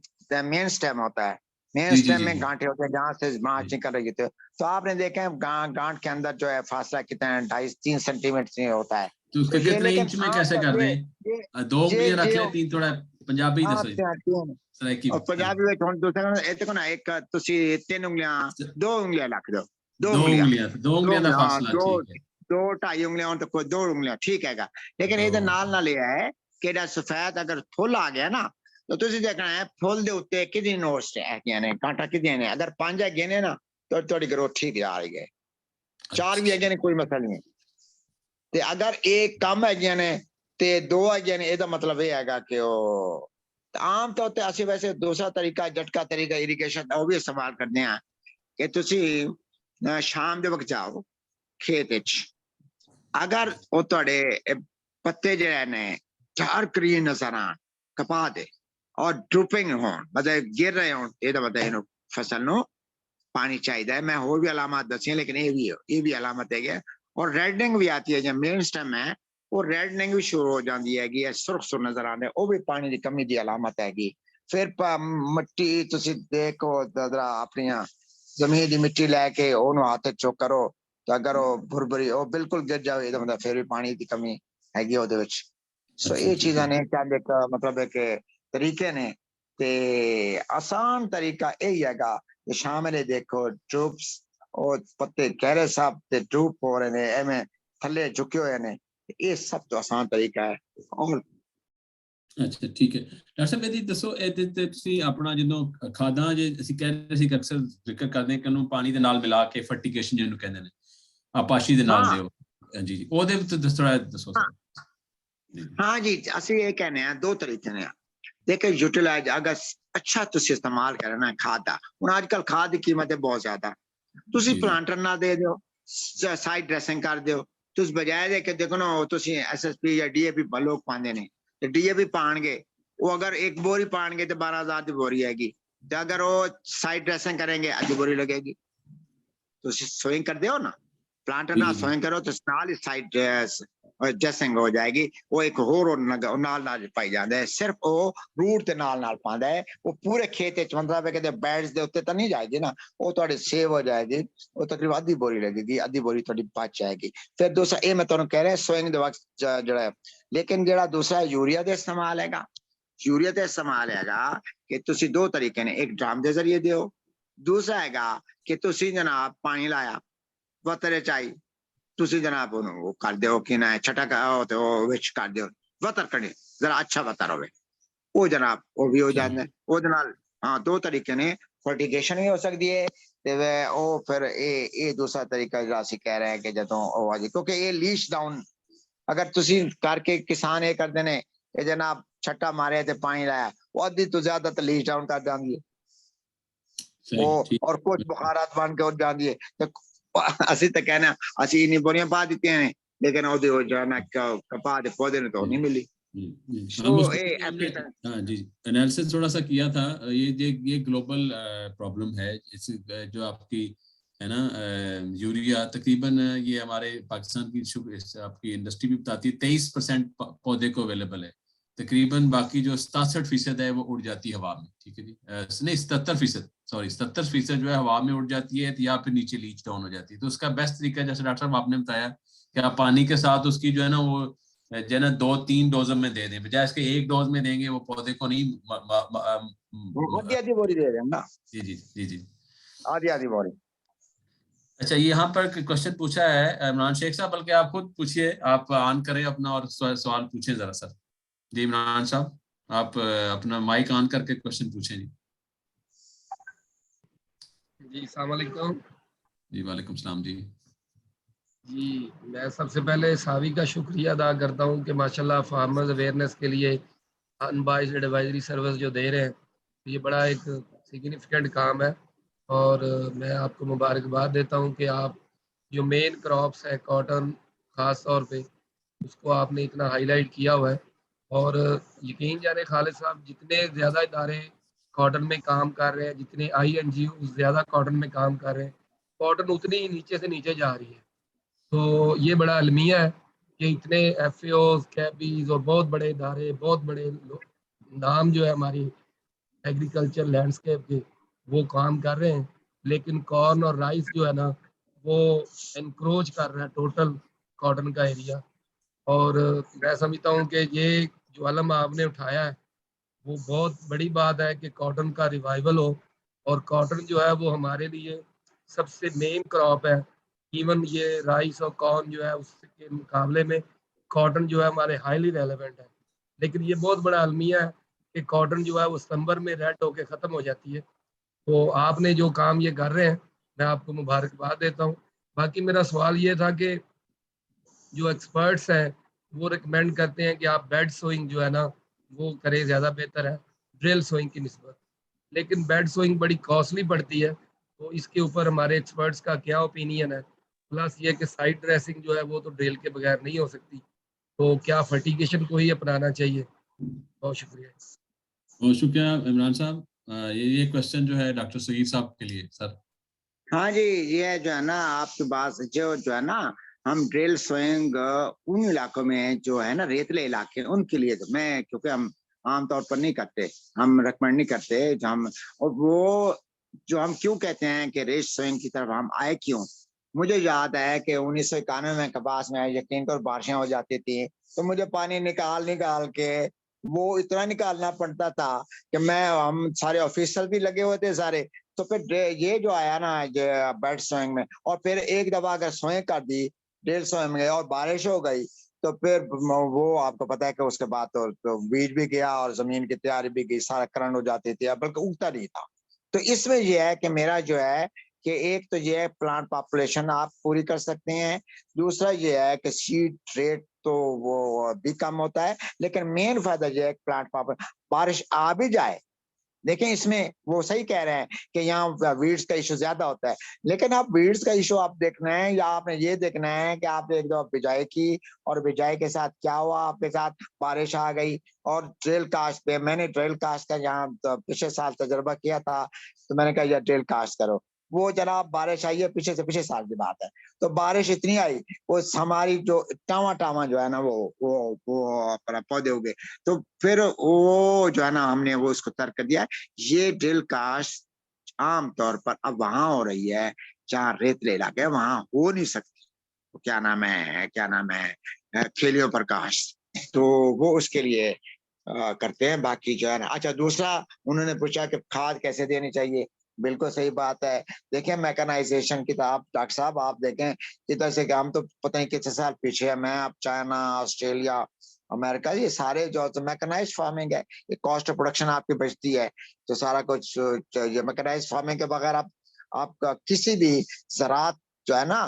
मेन स्टेम होता है, मेन जी स्टेम जी में जी गांठे होते हैं जहाँ से मार्च निकल रही है। तो आपने देखा है गांठ के अंदर जो है फासला कितना है, 2.5-3 सेंटीमीटर से होता है। तो तो उसके ये कितने लेकिन इंच में आम कैसे पर कर ये दें? 2 ये उंगलियां रख ये ले, 3 थोड़ा पंजाबी आप दसो तीन सराइकी और पंजाबी में थोड़ा दूसरा एक को ना, एक तुसी 3 उंगलियां, 2 उंगलियां रख दो, 2 उंगलियां, 2 उंगलियां का हाँ, फासला, दो ठीक है। 2-2.5 उंगलियां तो कोई 2 उंगलियां ठीक हैगा। लेकिन ये नाल ना लिया है कि सफेद अगर फुल आ गया ना, तो तुसी देखना है फुल दे उत्ते कितनी नोट्स है यानी कांटा कितने ने, अगर 5 है गिने ना, तो थोड़ी ग्रोथ ठीक जा रही है। 4 भी है कोई मसला नहीं है, ते अगर एक कम है ने ते 2 है ने, ਇਹਦਾ मतलब ये हैगा कि वो आम तौर ते असि वैसे दूसरा तरीका झटका तरीका इरिगेशन वो भी इस्तेमाल करते हैं कि तुसी शाम दे वक्त जाओ खेत विच, अगर वो ਤੁਹਾਡੇ पत्ते ਜਿਹੜੇ ਨੇ डार्क ग्रीन नजर आन कपा दे और ड्रूपिंग होन, मतलब गिर रहे होन, ਇਹਦਾ मतलब ਇਹਨੂੰ फसल ਨੂੰ पानी चाहिए है। मैं होर भी अलामत दसी, लेकिन ये भी अलामत है। और रेडनिंग भी आती है, जब मेन स्टेम है वो रेडनिंग भी शुरू हो जाती है, सुर्ख सुर नजर आने, वो भी पानी की कमी की अलामत हैगी। फिर मिट्टी तुसी देखो जरा अपनी जमीन की मिट्टी लैके ओनू हाथ चुक करो, तो अगर वो भुरभुरी वो बिल्कुल गिर जाए, तो मतलब फिर भी पानी की कमी हैगी ਉਹਦੇ ਵਿੱਚ। सो ये चीज़ां ने कहने का मतलब है कि तरीके ने, ते आसान तरीका यही हैगा कि शामिल देखो ट्रूप्स और पत्ते गहरे साहब ते ट्रूप हो रहे ने, एवें थल्ले झुके हुए ने, ये सब तो आसान तरीका है। और अच्छा ठीक है डॉक्टर साहब, ਇਹਦੀ ਦੱਸੋ ਇਹਦੇ ਤੇ ਤੁਸੀਂ ਆਪਣਾ ਜਦੋਂ ਖਾਦਾਂ ਜੇ ਅਸੀਂ ਕਹਿ ਰਹੇ ਸੀ ਕਿ ਅਕਸਰ ਜ਼ਿਕਰ ਕਰਦੇ ਕਿ ਉਹਨੂੰ ਪਾਣੀ ਦੇ ਨਾਲ ਮਿਲਾ ਕੇ ਫਰਟੀਗੇਸ਼ਨ ਜਿਹਨੂੰ ਕਹਿੰਦੇ ਨੇ, ਆਪਾਸ਼ੀ ਦੇ ਨਾਲ हाँ ਦਿਓ जी जी, ਉਹਦੇ ਵਿੱਚ ਥੋੜਾ ਦੱਸੋ हाँ जी हाँ जी, असि ये कहने हैं 2 तरीके ने। देखो यूटिलाइज अगर अच्छा तुसी इस्तेमाल करना है खाद का, हुण आजकल खाद की कीमत है बहुत ज्यादा, तुसी जी जी प्लांटर ना दे दो, साइड ड्रेसिंग कर दो तुस बजाय दे के देखो ना तुसी SSP या DAP लोग पांदे ने ते DAP पाणगे वो अगर एक बोरी पाणगे तो 12,000 की बोरी आएगी तो अगर वो साइड ड्रेसिंग करेंगे आधी बोरी लगेगी तो सोइंग कर दो ना प्लांट ना सोइंग करो तो नाल ही साइड ड्रेसिंग हो जाएगी वो एक होर नाल नाल पाई जांदा है सिर्फ वो रूट ते नाल नाल पांदा है वो पूरे खेत च मतलब है कि बेड्स दे उत्ते तो नहीं जाएगी ना वो थोड़ी सेव हो जाएगी वो तकरीबन आधी बोरी लगेगी आधी बोरी थोड़ी बच जाएगी फिर दूसरा ये मैं तुहानू कह रहा सोइंग दे वक्त जड़ा लेकिन जड़ा दूसरा यूरिया दे इस्तेमाल हैगा यूरिया दे इस्तेमाल हैगा कि तुसी दो तरीके ने एक ड्रम दे जरिए दियो दूसरा हैगा कि तुसी जनाब पानी लाया वतरे चाहिए तुसी जनाब वो कर दो कि ना छटा तो विच कर दो वतर कने जरा अच्छा वतर होवे वो जनाब वो भी हो जाता है वो जनाब हाँ दो तरीके ने फर्टिगेशन भी हो सकती है ते वो फिर ये दूसरा तरीका जो ਅਸੀਂ कह रहे हैं कि ਜਦੋਂ ਉਹ ਆ ਜੀ क्योंकि ये लीच डाउन अगर तुसी करके किसान ये करते ने ये जनाब छट्टा मारे ते पानी लाया वो अद्धी तो ज्यादा तो लीच डाउन कर देंगी वो और कुछ बुखारात बन के हो जाती है तो ਅਸੀਂ ਤਾਂ कहना ਅਸੀਂ इन्नी बोरियां पा दी हैं लेकिन ਉਹਦੇ हो जाना कपा दे पौधे ने तो नहीं मिली हाँ जी एनालिसिस थोड़ा सा किया था ये ग्लोबल प्रॉब्लम है इस जो आपकी है ना यूरिया तकरीबन ये हमारे पाकिस्तान की आपकी इंडस्ट्री भी बताती है 23% पौधे को अवेलेबल है तकरीबन बाकी जो 67% है वो उड़ जाती है हवा में ठीक है जी नहीं 77% सॉरी 77% जो है हवा में उड़ जाती है या फिर नीचे लीच डाउन हो जाती है तो उसका बेस्ट तरीका जैसे डॉक्टर साहब आपने बताया कि आप पानी के साथ उसकी जो है ना वो जो है ना 2-3 डोज में दे दें बजाय इसके एक डोज में देंगे वो पौधे को नहीं आधी बोरी दे दें ना जी जी जी जी आधी बोरी अच्छा यहाँ पर क्वेश्चन पूछा है इमरान शेख साहब बल्कि आप खुद पूछिए आप ऑन करें अपना और सवाल पूछें जरा सर जी इमरान साहब आप अपना माइक ऑन करके क्वेश्चन पूछें जी जी अस्सलाम वालेकुम जी वालेकुम सलाम जी जी मैं सबसे पहले सावी का शुक्रिया अदा करता हूँ कि माशाल्लाह फार्मर्स अवेयरनेस के लिए अनबाइस्ड एडवाइजरी सर्विस जो दे रहे हैं ये बड़ा एक सिग्निफिकेंट काम है और मैं आपको मुबारकबाद देता हूँ कि आप जो मेन क्रॉप्स है कॉटन ख़ास तौर पे उसको आपने इतना हाईलाइट किया हुआ है और यकीन जाने खालिद साहब जितने ज़्यादा इदारे कॉटन में काम कर रहे हैं जितने INGO ज़्यादा कॉटन में काम कर रहे हैं कॉटन उतनी ही नीचे से नीचे जा रही है तो ये बड़ा अलमिया है कि इतने FAOs कैबीज और बहुत बड़े इदारे बहुत बड़े नाम जो है हमारी एग्रीकल्चर लैंडस्केप के वो काम कर रहे हैं लेकिन कॉर्न और राइस जो है ना वो एनक्रोच कर रहा है टोटल कॉटन का एरिया और मैं समझता हूँ कि ये जो अलम आपने उठाया है वो बहुत बड़ी बात है कि कॉटन का रिवाइवल हो और कॉटन जो है वो हमारे लिए सबसे मेन क्रॉप है इवन ये राइस और कॉर्न जो है उसके मुकाबले में कॉटन जो है हमारे हाईली रेलेवेंट है लेकिन ये बहुत बड़ा अलमिया है कि कॉटन जो है वो सितंबर में रेड होके ख़त्म हो जाती है तो आपने जो काम ये कर रहे हैं मैं आपको मुबारकबाद देता हूँ बाकी मेरा सवाल ये था कि जो एक्सपर्ट्स हैं वो रिकमेंड करते हैं कि आप बेड सोइंग जो है ना वो करें ज़्यादा बेहतर है ड्रिल सोइंग की निस्बत लेकिन बेड सोइंग बड़ी कॉस्टली पड़ती है तो इसके ऊपर हमारे एक्सपर्ट्स का क्या ओपिनियन है प्लस ये कि साइड ड्रेसिंग जो है वो तो ड्रिल के बगैर नहीं हो सकती तो क्या फर्टिगेशन को ही अपनाना चाहिए बहुत शुक्रिया बहुत शुक्रिया इमरान साहब ये क्वेश्चन जो है डॉक्टर सईद साहब के लिए सर हाँ जी ये जो है ना आपकी बात जो है ना हम ड्रिल सोइंग उन इलाकों में जो है ना रेतले इलाके उनके लिए तो मैं क्योंकि हम आमतौर पर नहीं करते हम रिकमेंड नहीं करते जो हम और वो जो हम क्यों कहते हैं कि रेत सोइंग की तरफ हम आए क्यों मुझे याद है कि 1991 में कपास में यकीन कर बारिशें हो जाती थी तो मुझे पानी निकाल के वो इतना निकालना पड़ता था कि मैं हम सारे ऑफिसर भी लगे हुए थे सारे तो फिर ये जो आया ना बेड सोइंग में और फिर एक दफा अगर सोइंग कर दी ड्रिल सोइंग में और बारिश हो गई तो फिर वो आपको पता है कि उसके बाद तो बीज भी गया और जमीन की तैयारी भी गई सारा करंट हो जाती थी बल्कि उगता नहीं था तो इसमें यह है कि मेरा जो है कि एक तो ये है प्लांट पॉपुलेशन आप पूरी कर सकते हैं दूसरा ये है कि सीड रेट तो वो भी कम होता है लेकिन मेन फायदा ये है प्लांट पॉपुलेशन बारिश आ भी जाए देखें इसमें वो सही कह रहे हैं कि यहाँ वीड्स का इशू ज्यादा होता है, लेकिन आप वीड्स का इशू आप देखना है या आपने ये देखना है कि आपने एक दफा बिजाई की और बिजाई के साथ क्या हुआ, आपके साथ बारिश आ गई। और ड्रिल कास्ट पे मैंने ड्रिल कास्ट का यहाँ पिछले साल तजुर्बा किया था, तो मैंने कहा यार ड्रिल कास्ट करो। वो जनाब बारिश आई है पीछे से पिछले साल की बात है, तो बारिश इतनी आई वो हमारी जो टावा टावा जो है ना वो अपना पौधे हो गए। तो फिर वो जो है ना हमने वो उसको तर्क कर दिया। ये ड्रिल कास्ट आम तौर पर अब वहां हो रही है जहाँ रेतले इलाके वहां हो नहीं सकती। तो क्या नाम है खेलियों पर कास्ट, तो वो उसके लिए करते हैं। बाकी जो है ना, अच्छा दूसरा उन्होंने पूछा कि खाद कैसे देनी चाहिए। बिल्कुल सही बात है। देखें मैकेनाइजेशन की तो आप डॉक्टर साहब आप देखें किधर से, हम तो पता नहीं कितने साल पीछे है। मैं आप चाइना, ऑस्ट्रेलिया, अमेरिका, ये सारे जो मैकेनाइज्ड फार्मिंग है, ये कॉस्ट ऑफ प्रोडक्शन आपकी बचती है। तो सारा कुछ ये मैकेनाइज्ड फार्मिंग के बगैर आपका किसी भी ज़राअत जो है ना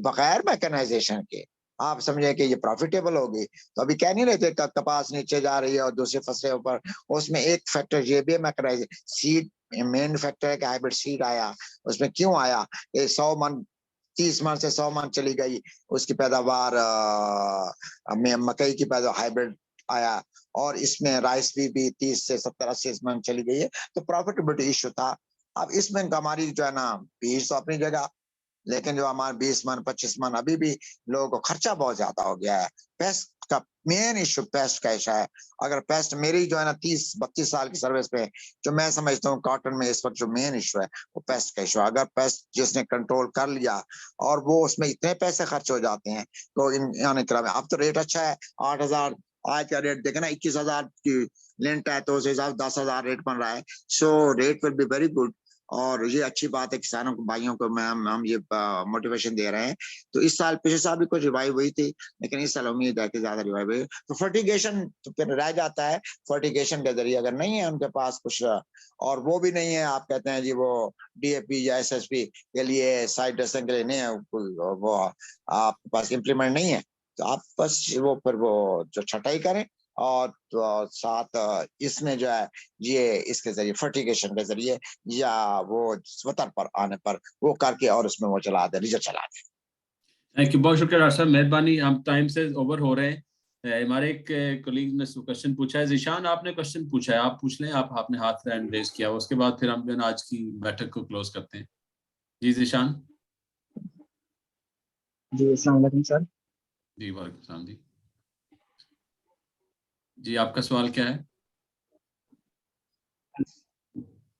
बगैर मैकेनाइजेशन के आप समझे कि ये प्रॉफिटेबल होगी। तो अभी कह नहीं रहे थे कपास नीचे जा रही है और दूसरी फसलें ऊपर, उसमें एक फैक्टर ये भी है मैकेनाइजेशन। सीड मेन फैक्टर है कि हाइब्रिड सीड आया। उसमें क्यों आया, 100 मन 30 मन से 100 मन चली गई उसकी पैदावार, मकई की पैदावार हाइब्रिड आया, और इसमें राइस भी 30 से 70-80 मन चली गई है। तो प्रॉफिटेबिलिटी इशू था। अब इसमें हमारी जो है ना बीज तो अपनी जगह, लेकिन जो हमारे 20 मन 25 मन अभी भी लोगों को खर्चा बहुत ज्यादा हो गया है। पेस्ट का मेन इशू पेस्ट का इशू है। अगर पेस्ट मेरी जो है ना 30-32 साल की सर्विस पे जो मैं समझता हूँ कॉटन में इस वक्त जो मेन इशू है वो पेस्ट का इशू है। अगर पेस्ट जिसने कंट्रोल कर लिया और वो उसमें इतने पैसे खर्च हो जाते हैं तो यानी अब तो रेट अच्छा है 8,000 आज का रेट देखे ना 21,000 की लेंट है तो उस हिसाब 10,000 रेट बन रहा है। So rate will be very good और ये अच्छी बात है। किसानों को भाइयों को हम ये मोटिवेशन दे रहे हैं। तो इस साल पिछले साल भी कुछ रिवाइव हुई थी लेकिन इस साल उम्मीद है कि ज्यादा रिवाइव हुई। तो फर्टिगेशन तो फिर रह जाता है, फर्टिगेशन के जरिए अगर नहीं है उनके पास कुछ और वो भी नहीं है, आप कहते हैं जी वो DAP या SSP के लिए साइड ड्रेसिंग के लिए नहीं है वो आपके पास इम्प्लीमेंट नहीं है, तो आप बस वो जो छटाई करें और तो साथ इसमें जो है ये इसके जरिए फर्टिगेशन के जरिए या वो स्वतर पर आने पर वो करके और उसमें वो चला दे रिजल्ट चला दे। थैंक यू, बहुत शुक्रिया डॉक्टर साहब, मेहरबानी। हम टाइम से ओवर हो रहे हैं। हमारे एक कोलीग ने क्वेश्चन पूछा है। ज़ीशान आपने क्वेश्चन पूछा है, आप पूछ लें। आपने हाथ रेज किया, उसके बाद फिर हम जो है आज की बैठक को क्लोज करते हैं। जी ज़ीशान। जी अस्सलाम वालेकुम सर। जी वालेकुम सलाम जी। जी आपका सवाल क्या है?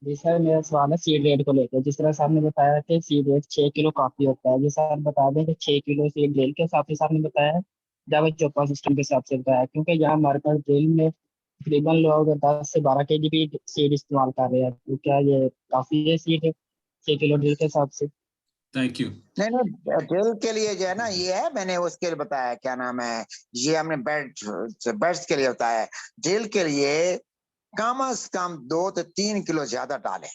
जी सर मेरा सवाल है सीड रेट को लेकर। जिस तरह से आपने बताया कि सीड रेट 6 किलो काफी होता है, जी सर बता दें कि 6 किलो सीड ड्रिल के हिसाब से आपने बताया है या वो चोपा सिस्टम के हिसाब से बताया है? क्योंकि यहाँ हमारे पास ड्रिल में तकरीबन लोग 10 से 12 kg भी सीड इस्तेमाल कर रहे हैं, तो क्या ये काफी है सीड 6 किलो ड्रिल के हिसाब से? Thank you. नहीं ड्रिल के लिए जो है ना ये है, मैंने उसके लिए बताया क्या नाम है, ये हमने बेड्स के लिए बताया। ड्रिल के लिए कम से कम 2 से 3 किलो ज्यादा डालें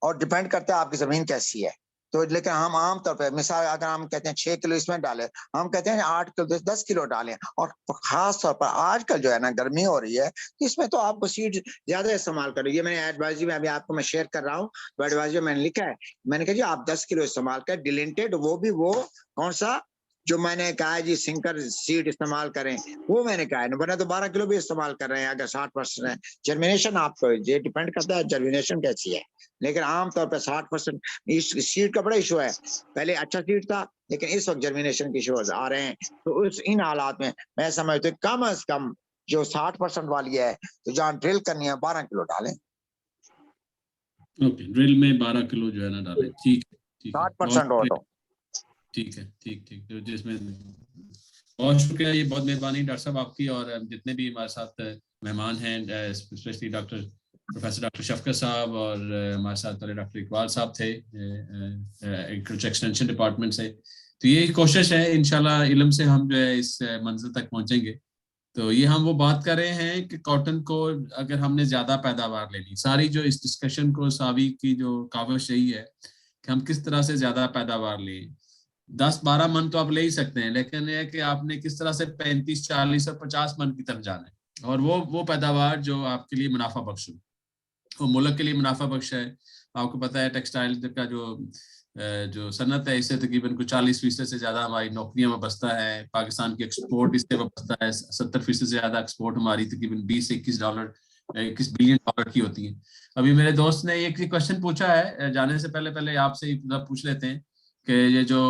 और डिपेंड करता है आपकी जमीन कैसी है। तो लेकिन हम आमतौर पर मिसाल अगर हम कहते हैं 6 किलो इसमें डालें, हम कहते हैं 8 किलो 10 किलो डालें। और खास तौर पर आजकल जो है ना गर्मी हो रही है इसमें तो आपको सीड ज्यादा इस्तेमाल करें। ये मैंने एडवाइजरी में अभी आपको मैं शेयर कर रहा हूँ, एडवाइजरी में मैंने लिखा है, मैंने कहा जी आप 10 किलो इस्तेमाल करें डिलेंटेड, वो भी वो कौन सा जो मैंने कहा जी सिंकर सीड इस्तेमाल करें, वो मैंने कहा है। वरना तो 12 किलो भी इस्तेमाल कर रहे हैं अगर 60% है। जर्मिनेशन आपको ये डिपेंड करता है जर्मिनेशन कैसी है, लेकिन आमतौर पर 60% इस सीड का बड़ा इशू है। पहले अच्छा सीड था लेकिन इस वक्त जर्मिनेशन के इशू आ रहे हैं। तो इन हालात में मैं समझता हूँ कम से कम जो 60% वाली है तो जहाँ ड्रिल करनी है 12 किलो डालें। ओके, ड्रिल में 12 किलो जो है ना डालें। ठीक है 60% हो तो ठीक है। तो जिसमें बहुत शुक्रिया, ये बहुत मेहरबानी डॉक्टर साहब आपकी, और जितने भी हमारे साथ मेहमान हैं स्पेशली प्रोफेसर डॉक्टर शफकत साहब और हमारे साथ वाले डॉक्टर इकबाल साहब थे एग्रीकल्चर एक्सटेंशन डिपार्टमेंट से। तो ये कोशिश है इंशाल्लाह इल्म से हम जो है इस मंजिल तक पहुंचेंगे। तो ये हम वो बात कर रहे हैं कि कॉटन को अगर हमने ज्यादा पैदावार लेनी, सारी जो इस डिस्कशन को सावी की जो काविश यही है कि हम किस तरह से ज्यादा पैदावार लें। 10-12 मन तो आप ले ही सकते हैं, लेकिन यह कि आपने किस तरह से 35, 40 और 50 मन की तरफ जाना है, और वो पैदावार जो आपके लिए मुनाफा बख्श हो। वो मुल्क के लिए मुनाफा बख्श है। आपको पता है टेक्सटाइल का जो सनत है, इससे तकरीबन कुछ 40% से ज्यादा हमारी नौकरियां में बसता है। पाकिस्तान की एक्सपोर्ट इससे बसता है, 70% से ज्यादा एक्सपोर्ट हमारी तकरीबन 20 से 21 बिलियन डॉलर की होती है। अभी मेरे दोस्त ने एक क्वेश्चन पूछा है, जाने से पहले आपसे ही पूछ लेते हैं कि ये जो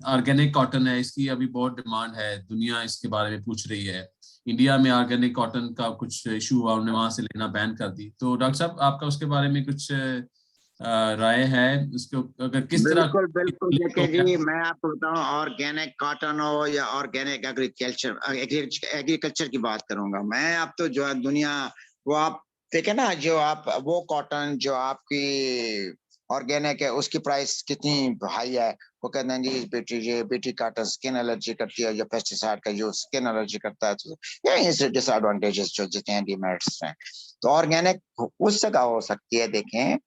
ऑर्गेनिक कॉटन है, इसकी अभी बहुत डिमांड है, दुनिया इसके बारे में पूछ रही है। इंडिया में ऑर्गेनिक कॉटन का कुछ इशू हुआ, उन्होंने वहां से लेना बैन कर दी। तो डॉक्टर साहब आपका उसके बारे में कुछ राय है? उसको अगर किस तरह बिल्कुल बिल्कुल, देखिए जी, मैं आपको बताऊं, ऑर्गेनिक कॉटन हो या ऑर्गेनिक एग्रीकल्चर की बात करूंगा मैं। आप तो जो है दुनिया, वो आप देखे ना, जो आप वो कॉटन जो आपकी ऑर्गेनिक है उसकी प्राइस कितनी हाई है। वो कहते हैं जी बेटी कॉटन स्किन एलर्जी करती है, या पेस्टिसाइड का जो स्किन एलर्जी करता है, तो ये डिसएडवांटेजेस जो जितने हैं, डिमेरिट्स हैं। तो ऑर्गेनिक उस जगह हो सकती है, देखें,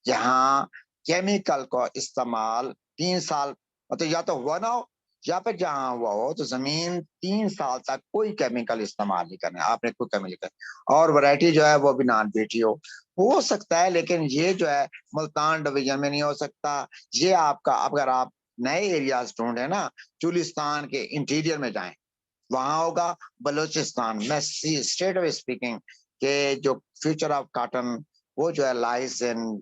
जहाँ केमिकल का इस्तेमाल 3 साल, मतलब या तो हुआ ना हो, या फिर जहाँ हुआ हो तो जमीन 3 साल तक कोई केमिकल इस्तेमाल नहीं करना, आपने कोई केमिकल, और वैरायटी जो है वो भी नॉन बीटी हो सकता है। लेकिन ये जो है मुल्तान डिवीजन में नहीं हो सकता। ये आपका, अगर आप नए एरियाज ढूंढे ना, चुलिस्तान के इंटीरियर में जाएं, वहां होगा। बलूचिस्तान में स्ट्रेट अवे स्पीकिंग के जो फ्यूचर ऑफ कॉटन, वो जो है लाइज इन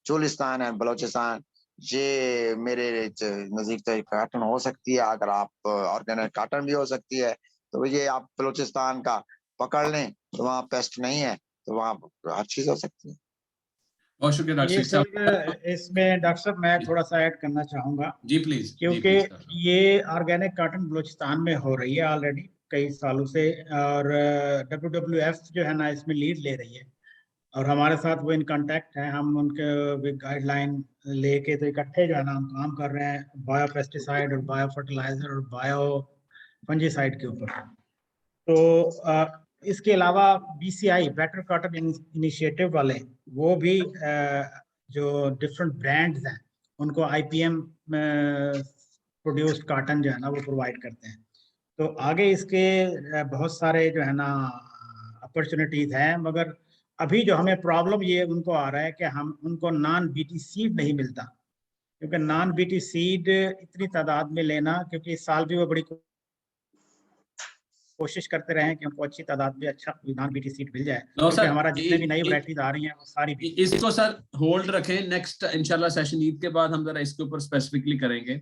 चुलिस्तान एंड बलोचिस्तान। ये मेरे नजदीक तो कॉटन हो सकती है। अगर आप ऑर्गेनिक कॉटन भी हो सकती है, तो ये आप बलोचिस्तान का पकड़ लें, तो वहाँ पेस्ट नहीं है, तो वहाँ हर चीज हो सकती है। बहुत शुक्रिया डॉक्टर ये साहब। सर, इसमें डॉक्टर साहब मैं थोड़ा सा ऐड करना चाहूँगा, जी प्लीज। क्योंकि ये ऑर्गेनिक कॉटन बलूचिस्तान में हो रही है ऑलरेडी कई सालों से, और WWF जो है ना इसमें लीड ले रही है, और हमारे साथ वो इन कांटेक्ट है। हम उनके गाइडलाइन लेके तो इकट्ठे जो है ना हम काम कर रहे हैं बायो पेस्टिसाइड और बायो फर्टिलाइजर और बायो फंजीसाइड के ऊपर। तो इसके अलावा BCI बेटर कॉटन इनिशिएटिव वाले, वो भी जो डिफरेंट ब्रांड्स हैं उनको IPM प्रोड्यूस्ड कॉटन जो है ना वो प्रोवाइड करते हैं। तो आगे इसके बहुत सारे जो है ना अपॉर्चुनिटीज हैं, मगर अभी जो हमें प्रॉब्लम ये उनको आ रहा है कि हम उनको नॉन BT सीड नहीं मिलता, क्योंकि नॉन BT सीड इतनी तादाद में लेना, क्योंकि इस साल भी वो बड़ी कोशिश करते रहे कि हमको अच्छी तादाद में अच्छा नॉन BT सीड मिल जाए, क्योंकि हमारा जितने भी नई वैरायटीज आ रही हैं वो सारी इसको सर होल्ड रखें, नेक्स्ट इंशाल्लाह सेशन ईद के बाद हम जरा इसके ऊपर स्पेसिफिकली करेंगे।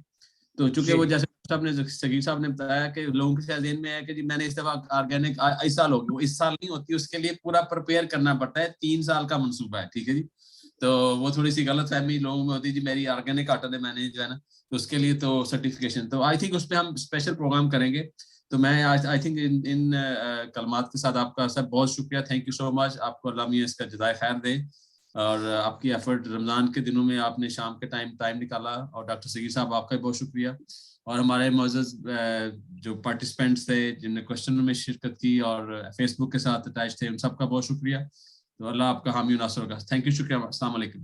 तो चूंकि वो जैसे सगीर साहब ने बताया कि लोगों के ज़हन में है कि जी मैंने इस दफा ऑर्गेनिक इस साल होगी, वो इस साल नहीं होती, उसके लिए पूरा प्रिपेयर करना पड़ता है, 3 साल का मंसूबा है, ठीक है जी। तो वो थोड़ी सी गलत फहमी लोगों में होती है, जी मेरी ऑर्गेनिक कॉटन है, मैंने जो है ना, तो उसके लिए तो सर्टिफिकेशन, तो आई थिंक उस पर हम स्पेशल प्रोग्राम करेंगे। तो मैं आज आई थिंक इन कलमात के साथ आपका सर बहुत शुक्रिया, थैंक यू सो मच। आपको अल्लाह मियां इसका जज़ाए खैर दे, और आपकी एफर्ट रमज़ान के दिनों में आपने शाम के टाइम निकाला, और डॉक्टर सगीर साहब आपका भी बहुत शुक्रिया, और हमारे मौजूद जो पार्टिसिपेंट्स थे जिनने क्वेश्चन में शिरकत की और फेसबुक के साथ अटैच थे, उन सबका बहुत शुक्रिया। तो अल्लाह आपका हामी नासर का, थैंक यू, शुक्रिया, अस्सलाम वालेकुम।